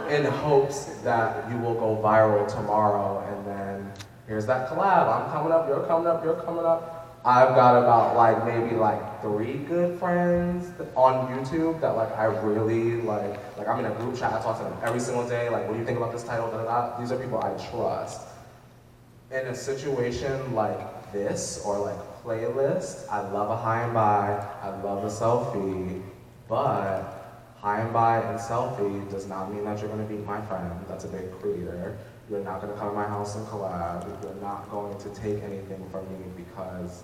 in hopes that you will go viral tomorrow and then here's that collab, I'm coming up, you're coming up, you're coming up. I've got about like maybe like 3 good friends on YouTube that like I really like I'm in a group chat, I talk to them every single day, like what do you think about this title, da, da, da. These are people I trust. In a situation like this, or like playlist, I love a high and by, I love a selfie, but high and by and selfie does not mean that you're gonna be my friend. That's a big creator. You're not gonna come to my house and collab. You're not going to take anything from me because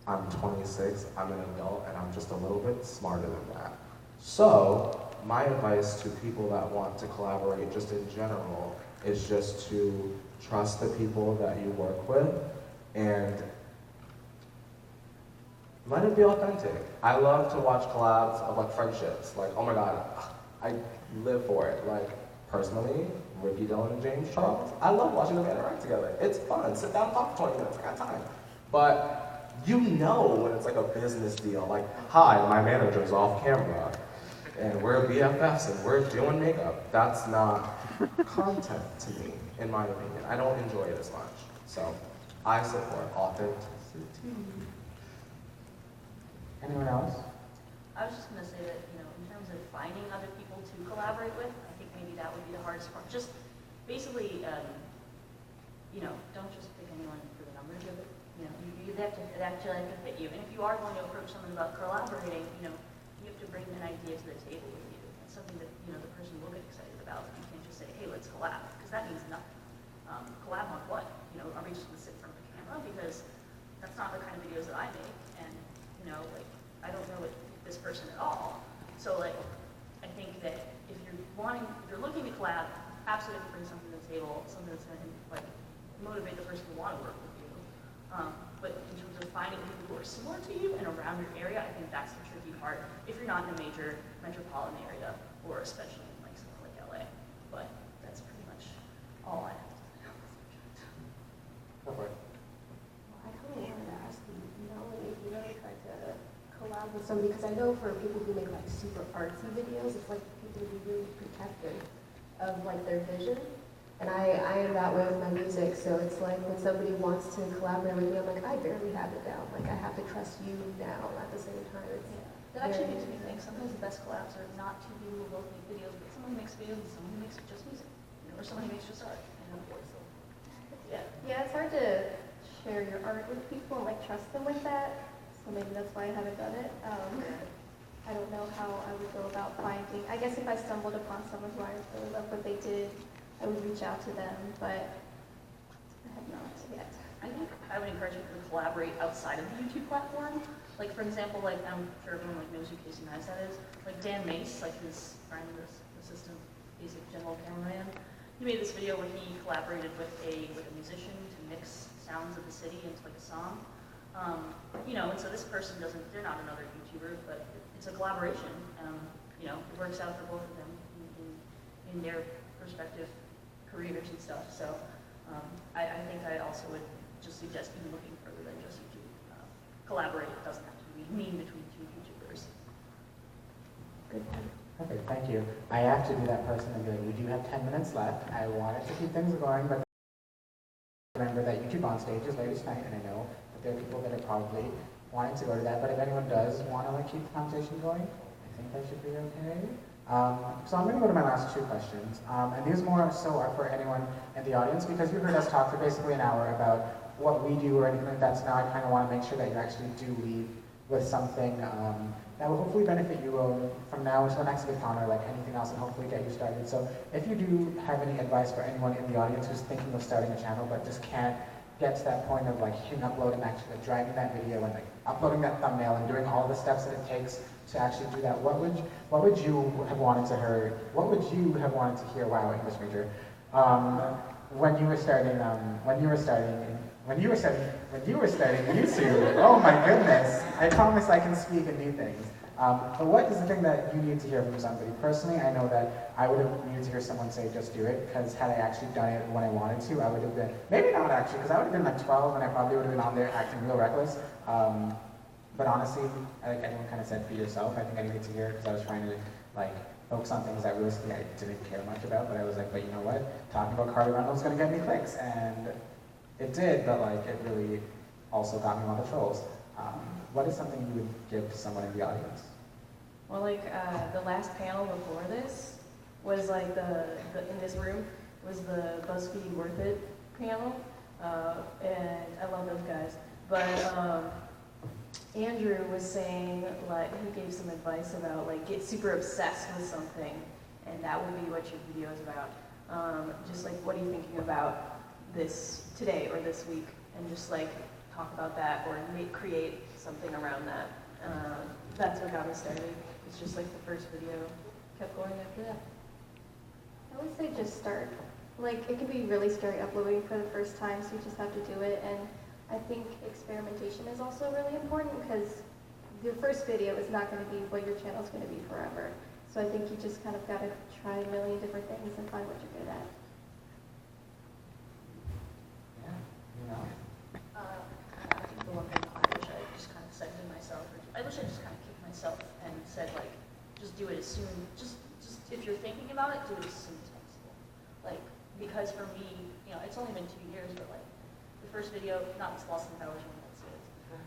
I'm 26, I'm an adult, and I'm just a little bit smarter than that. So, my advice to people that want to collaborate just in general is just to trust the people that you work with and let it be authentic. I love to watch collabs of like friendships. Like, oh my God, I live for it. Like, personally, Ricky Dillon and James Charles, I love watching them interact together. It's fun. Sit down, talk for 20 minutes. I got time. But you know when it's like a business deal. Like, hi, my manager's off camera, and we're BFFs and we're doing makeup. That's not content to me, in my opinion. I don't enjoy it as much. So, I support authenticity. Anyone else? I was just going to say that, you know, in terms of finding other people to collaborate with, I think maybe that would be the hardest part. Just basically, you know, don't just pick anyone for the numbers of it. You know, you have to, it actually have to fit you. And if you are going to approach someone about collaborating, you know, you have to bring an idea to the table with you. It's something that, you know, the person will get excited about. You can't just say, hey, let's collab, because that means nothing. Collab on what? You know, are we just going to sit in front of the camera? Because that's not the kind of videos that I make. And, you know, like, I don't know this person at all. So, like, I think that if you're looking to collab, absolutely bring something to the table, something that's going to, like, motivate the person to want to work with you. But in terms of finding people who are similar to you and around your area, I think that's the tricky part if you're not in a major metropolitan area, or especially in like somewhere like LA. But that's pretty much all I have to say on this subject. Go for it. Well, I kind of wanted to ask you, Melanie, if you ever tried to collab with somebody, because I know for people who make like super artsy videos, it's like people to be really protective of like their vision. And I am that way with my music, so it's like when somebody wants to collaborate with me, I'm like, I barely have it down. Like, I have to trust you now at the same time. It's That actually makes me think sometimes the best collabs are not two people who both make videos, but someone who makes videos and someone who makes just music, you know, or someone who makes just art. You know? So, yeah. Yeah, it's hard to share your art with people and like trust them with that. So maybe that's why I haven't done it. I don't know how I would go about finding. I guess if I stumbled upon someone who I really love what they did, I would reach out to them, but I have not yet. I think I would encourage people to collaborate outside of the YouTube platform. Like, for example, like, I'm sure everyone like knows who Casey Neistat is. Like, Dan Mace, like his friend, this assistant, basic general cameraman, he made this video where he collaborated with a musician to mix sounds of the city into like a song. You know, and so this person they're not another YouTuber, but it's a collaboration. You know, it works out for both of them in their respective careers and stuff. So I think I also would just suggest even looking further than just YouTube. Collaborate. It doesn't have to mean between two YouTubers. good. Perfect, thank you. I have to be that person and be like, we do have 10 minutes left. I wanted to keep things going, but Remember that YouTube on Stage is later tonight, and I know that there are people that are probably wanting to go to that, but if anyone does want to like keep the conversation going, I think that should be okay. So I'm going to go to my last two questions, and these more so are for anyone in the audience, because you heard us talk for basically an hour about what we do or anything like that, so now I kind of want to make sure that you actually do leave with something that will hopefully benefit you from now until the next VidCon, or like anything else, and hopefully get you started. So if you do have any advice for anyone in the audience who's thinking of starting a channel but just can't get to that point of like hitting upload and actually like, driving that video and like uploading that thumbnail and doing all the steps that it takes to actually do that, what would you have wanted to hear? What would you have wanted to hear? Wow, English major. When you were starting YouTube. Oh my goodness! I promise I can speak and do things. But what is the thing that you need to hear from somebody? Personally, I know that I would have needed to hear someone say, just do it, because had I actually done it when I wanted to, I would have been, maybe not actually, because I would have been like 12 and I probably would have been on there acting real reckless. But honestly, like everyone kind of said, for yourself, I think I needed to hear it because I was trying to like focus on things that realistically I didn't care much about, but I was like, but you know what? Talking about Carly Reynolds is going to get me clicks, and it did, but like it really also got me on the trolls. What is something you would give to someone in the audience? Well, like the last panel before this was like the in this room was the BuzzFeed Worth It panel, and I love those guys. But Andrew was saying, like, he gave some advice about like get super obsessed with something, and that would be what your video is about. Just like, what are you thinking about this today or this week, and just like talk about that or create something around that. That's what got me started. It's just like the first video kept going after that. I would say just start. Like, it can be really scary uploading for the first time, so you just have to do it. And I think experimentation is also really important, because your first video is not going to be what your channel is going to be forever. So I think you just kind of got to try a million different things and find what you're good at. Yeah, you know. I think the one thing I wish I just kind of said to myself, I wish I just kind of kicked myself and said, like, just do it as soon, just if you're thinking about it, do it as soon as possible. Like, because for me, you know, it's only been 2 years, but like, the first video, not this Lost in Powers one, that's it.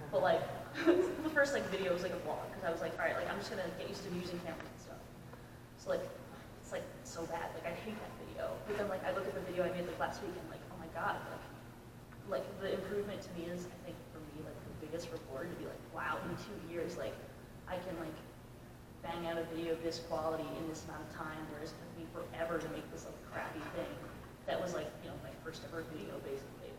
But like, the first like video was like a vlog, because I was like, all right, like I'm just gonna get used to using cameras and stuff. So like, it's like so bad, like I hate that video. But then like, I look at the video I made like last week and like, oh my god, like the improvement to me is, I think for me, like the biggest reward to be like, wow, in 2 years, like I can like bang out a video of this quality in this amount of time, whereas it took me forever to make this like crappy thing that was like, you know, my first ever video basically.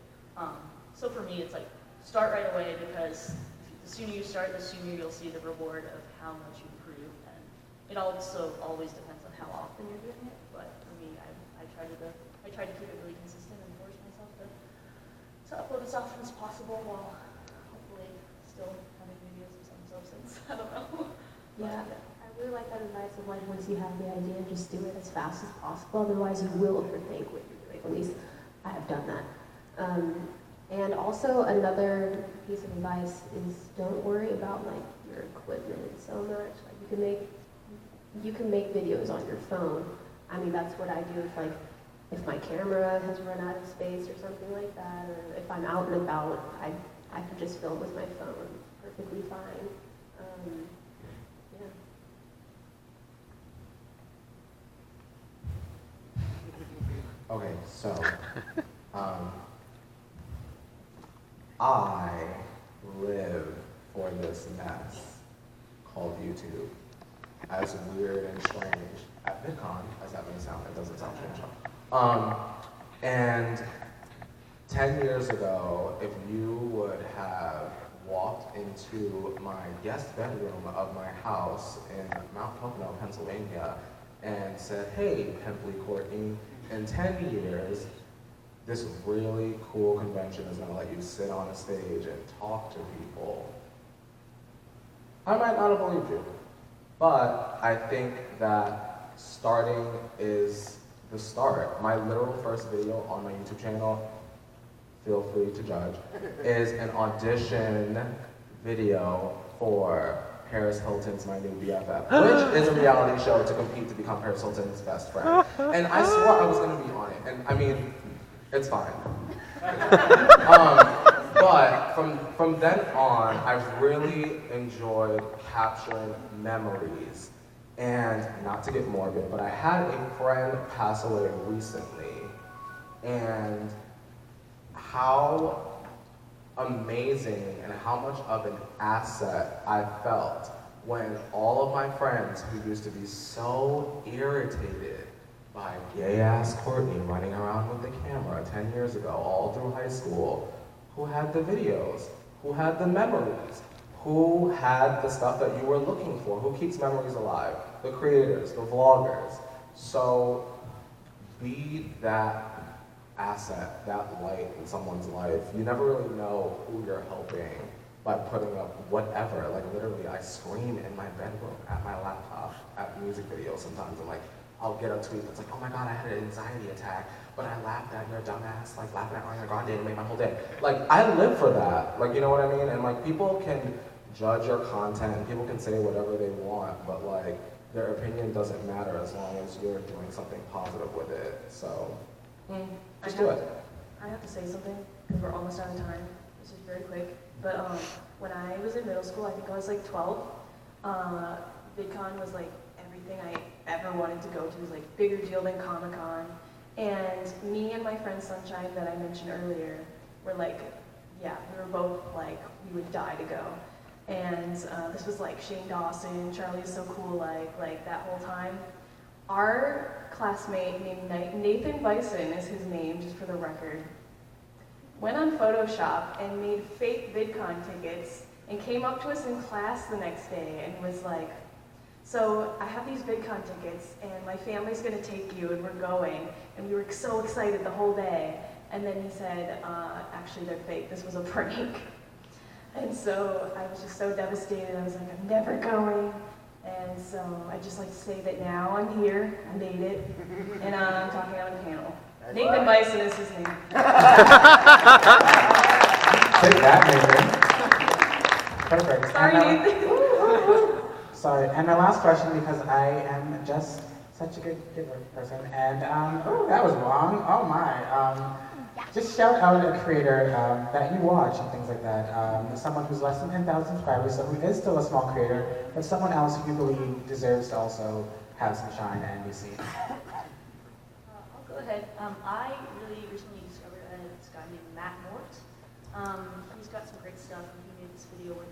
So for me, it's like start right away, because the sooner you start, the sooner you'll see the reward of how much you improve. And it also always depends on how often you're doing it. But for me, I try to keep it really consistent and force myself to upload as often as possible while hopefully still having videos of some substance. I don't know. Yeah, I really like that advice of like, once you have the idea, just do it as fast as possible. Otherwise, you will overthink what you're doing. At least I have done that. And also another piece of advice is don't worry about like your equipment so much. Like you can make videos on your phone. I mean, that's what I do if my camera has run out of space or something like that, or if I'm out and about, I can just film with my phone perfectly fine. Yeah. Okay, so I live for this mess called YouTube. As weird and strange at VidCon as that may sound, it doesn't sound strange. And 10 years ago, if you would have walked into my guest bedroom of my house in Mount Pocono, Pennsylvania, and said, hey, Pimply Courtney, in 10 years, this really cool convention is going to let you sit on a stage and talk to people, I might not have believed you. But I think that starting is the start. My literal first video on my YouTube channel, feel free to judge, is an audition video for Paris Hilton's My New BFF, which is a reality show to compete to become Paris Hilton's best friend. And I swore I was going to be on it. And I mean, it's fine. But from then on, I've really enjoyed capturing memories. And not to get morbid, but I had a friend pass away recently, and how amazing and how much of an asset I felt when all of my friends who used to be so irritated by gay-ass Courtney running around with the camera 10 years ago, all through high school, who had the videos, who had the memories, who had the stuff that you were looking for, who keeps memories alive, the creators, the vloggers. So be that asset, that light in someone's life. You never really know who you're helping by putting up whatever. Like literally, I scream in my bedroom at my laptop at music videos sometimes. I'm like, I'll get a tweet that's like, oh my god, I had an anxiety attack, but I laughed at your dumbass, like laughing at Ariana Grande and made my whole day. Like, I live for that. Like, you know what I mean? And like, people can judge your content and people can say whatever they want, but like, their opinion doesn't matter as long as you're doing something positive with it. So, just do it. I have to say something, because we're almost out of time. This is very quick. But when I was in middle school, I think I was like 12, VidCon was like everything I ever wanted to go to. It was like bigger deal than Comic-Con. And me and my friend Sunshine that I mentioned earlier were like, yeah, we were both like, we would die to go. And this was like Shane Dawson, Charlie is so cool, like that whole time. Our classmate named Nathan Bison is his name, just for the record, went on Photoshop and made fake VidCon tickets and came up to us in class the next day and was like, so I have these VidCon tickets and my family's gonna take you and we're going. And we were so excited the whole day. And then he said, actually they're fake, this was a prank. And so I was just so devastated. I was like, I'm never going. And so I just like to say that now I'm here, I made it, and I'm talking on a panel. Nathan Bison is his name. Take that, Nathan. Perfect. Sorry, Nathan. Sorry, and my last question, because I am just such a good person, and oh, that was wrong. Oh my. Just shout out a creator that you watch and things like that. Someone who's less than 10,000 subscribers, so who is still a small creator, but someone else who you believe deserves to also have some shine and be seen. I'll go ahead. I really recently discovered this guy named Matt Mort. He's got some great stuff, and he made this video where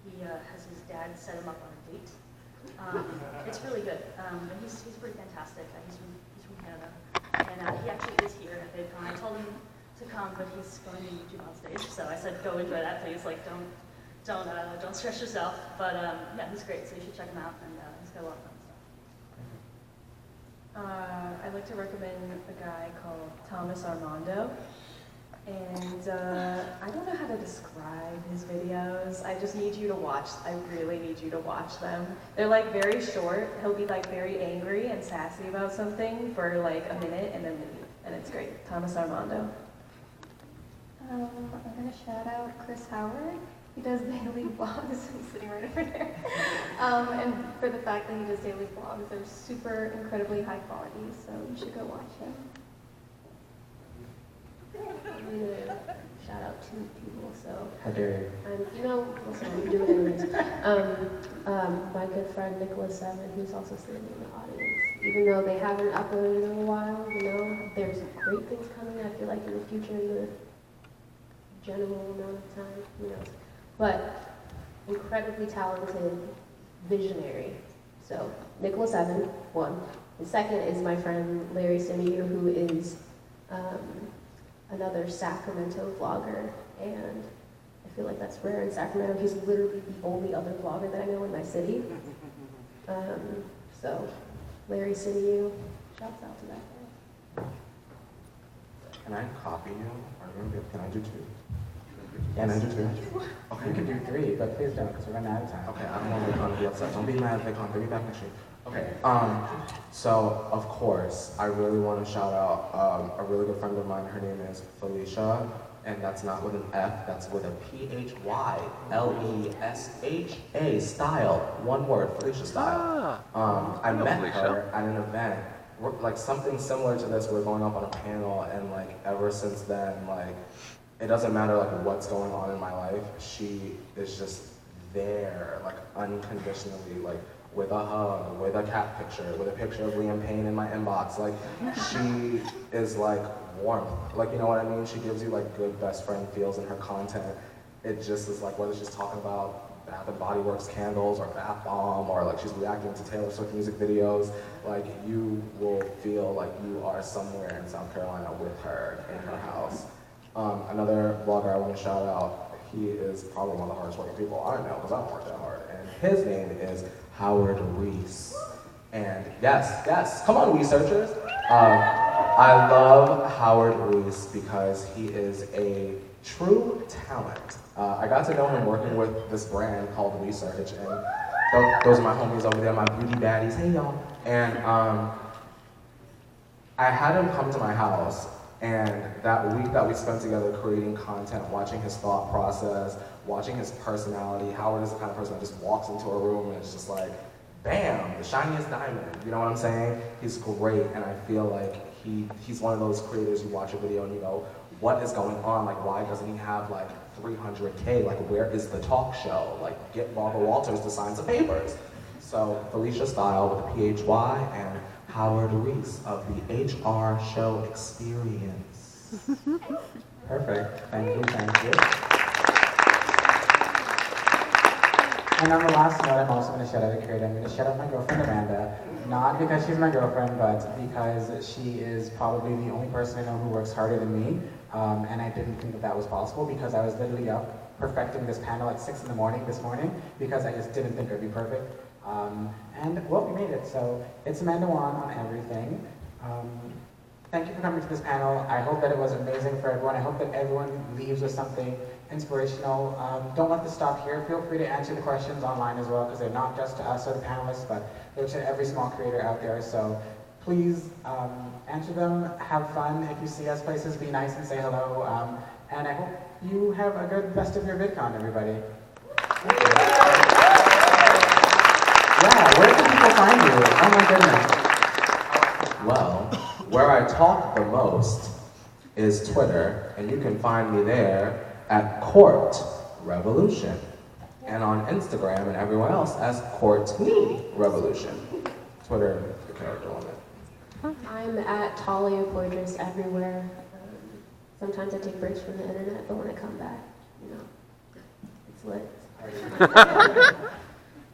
he has his dad set him up on a date. It's really good, and he's pretty fantastic. He's from Canada. And he actually is here at VidCon. I told him to come, but he's going to YouTube on stage. So I said, go enjoy that, please. Like, don't stress yourself. But yeah, he's great. So you should check him out. And he's got a lot of fun stuff. I'd like to recommend a guy called Thomas Armando. And I don't know how to describe his videos. I just need you to watch. I really need you to watch them. They're like very short. He'll be like very angry and sassy about something for like a minute and then leave. And it's great. Thomas Armando. I'm gonna shout out Chris Howard. He does daily vlogs. He's sitting right over there. And for the fact that he does daily vlogs, they're super incredibly high quality. So you should go watch him. I'm gonna shout out two people. So How dare you? Listen, I'm doing it anyways. My good friend Nicholas Seven, who's also sitting in the audience. Even though they haven't uploaded in a while, there's great things coming. I feel like in the future, in the general amount of time, who knows. But incredibly talented, visionary. So Nicholas Evan, one. The second is my friend Larry Simeon, who is another Sacramento vlogger, and I feel like that's rare in Sacramento. He's literally the only other vlogger that I know in my city. So Larry Simeon, shouts out to that guy. Can I copy you? Can I do two? Yes. Can I do two? Okay. You can do 3, but please don't, because we're running out of time. Okay, I don't want VidCon to be upset. Don't be mad at VidCon. Bring me back next year. Okay. So of course, I really want to shout out a really good friend of mine. Her name is Felicia, and that's not with an F. That's with a PHY. LESHA. Style. One word. Felicia Style. I met her at an event like something similar to this, we're going up on a panel, and like ever since then, like it doesn't matter like what's going on in my life, she is just there, like unconditionally, like with a hug, with a cat picture, with a picture of Liam Payne in my inbox. Like she is like warmth, like you know what I mean? She gives you like good best friend feels in her content. It just is like whether she's talking about Bath and Body Works candles or bath bomb, or like she's reacting to Taylor Swift music videos, like you will feel like you are somewhere in South Carolina with her in her house. Another blogger I want to shout out, he is probably one of the hardest working people I know because I don't work that hard, and his name is Howard Reese. And yes, come on researchers. I love Howard Reese because he is a true talent. I got to know him working with this brand called Research, and those are my homies over there, my beauty baddies. Hey y'all. And I had him come to my house, and that week that we spent together creating content, watching his thought process, watching his personality. Howard is the kind of person that just walks into a room and it's just like, bam, the shiniest diamond. You know what I'm saying? He's great, and I feel like he's one of those creators, you watch a video and you go, what is going on? Like, why doesn't he have like 300K? Like, where is the talk show? Like, get Barbara Walters to sign some papers. So, Felicia Style with a PHY and Howard Reese of the HR Show Experience. Perfect. Thank you. And on the last note, I'm also going to shout out a creator. I'm going to shout out my girlfriend Amanda. Not because she's my girlfriend, but because she is probably the only person I know who works harder than me. And I didn't think that was possible because I was literally up perfecting this panel at 6 in the morning this morning because I just didn't think it would be perfect. And well, we made it. So it's Amanda Wan on everything. Thank you for coming to this panel. I hope that it was amazing for everyone. I hope that everyone leaves with something inspirational. Don't let this stop here. Feel free to answer the questions online as well, because they're not just to us or the panelists, but they're to every small creator out there. So please answer them, have fun. If you see us places, be nice and say hello. And I hope you have a good rest of your VidCon, everybody. Yeah, where can people find you? Oh my goodness. Well, where I talk the most is Twitter, and you can find me there at Court Revolution, and on Instagram and everywhere else as Courtney Revolution. Twitter, the character on it. I'm at Talia Poitras everywhere. Sometimes I take breaks from the internet, but when I come back, you know, it's lit.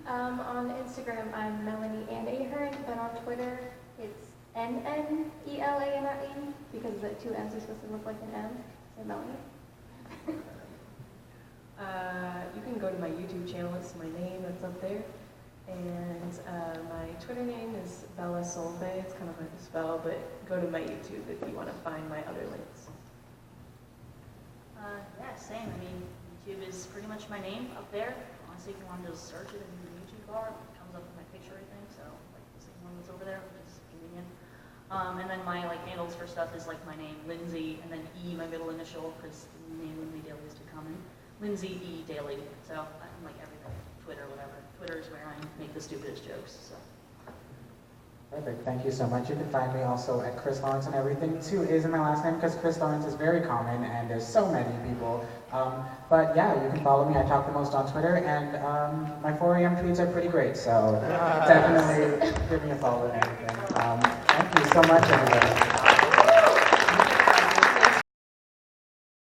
On Instagram, I'm Melanie Ann Ahern, but on Twitter, it's NNELANE, because the two N's are supposed to look like an M, so Melanie. You can go to my YouTube channel, it's my name that's up there. And my Twitter name is Bella Solve. It's kind of hard to spell, but go to my YouTube if you want to find my other links. Yeah, same. I mean, YouTube is pretty much my name up there. Honestly, if you want to just search it in the YouTube bar, it comes up with my picture, I think. So, like the same one that's over there, which is convenient. And then my handles for stuff is like my name, Lindsay, and then E, my middle initial, because the name Lindsay Daily is too common. Lindsay E Daily. So I'm like everything, Twitter, whatever. Twitter is where I make the stupidest jokes. So. Perfect. Thank you so much. You can find me also at Chris Lawrence and everything. 2 A's in my last name because Chris Lawrence is very common and there's so many people. But yeah, you can follow me. I talk the most on Twitter, and my 4 a.m. tweets are pretty great. So definitely give me a follow and everything. Thank you so much, everybody.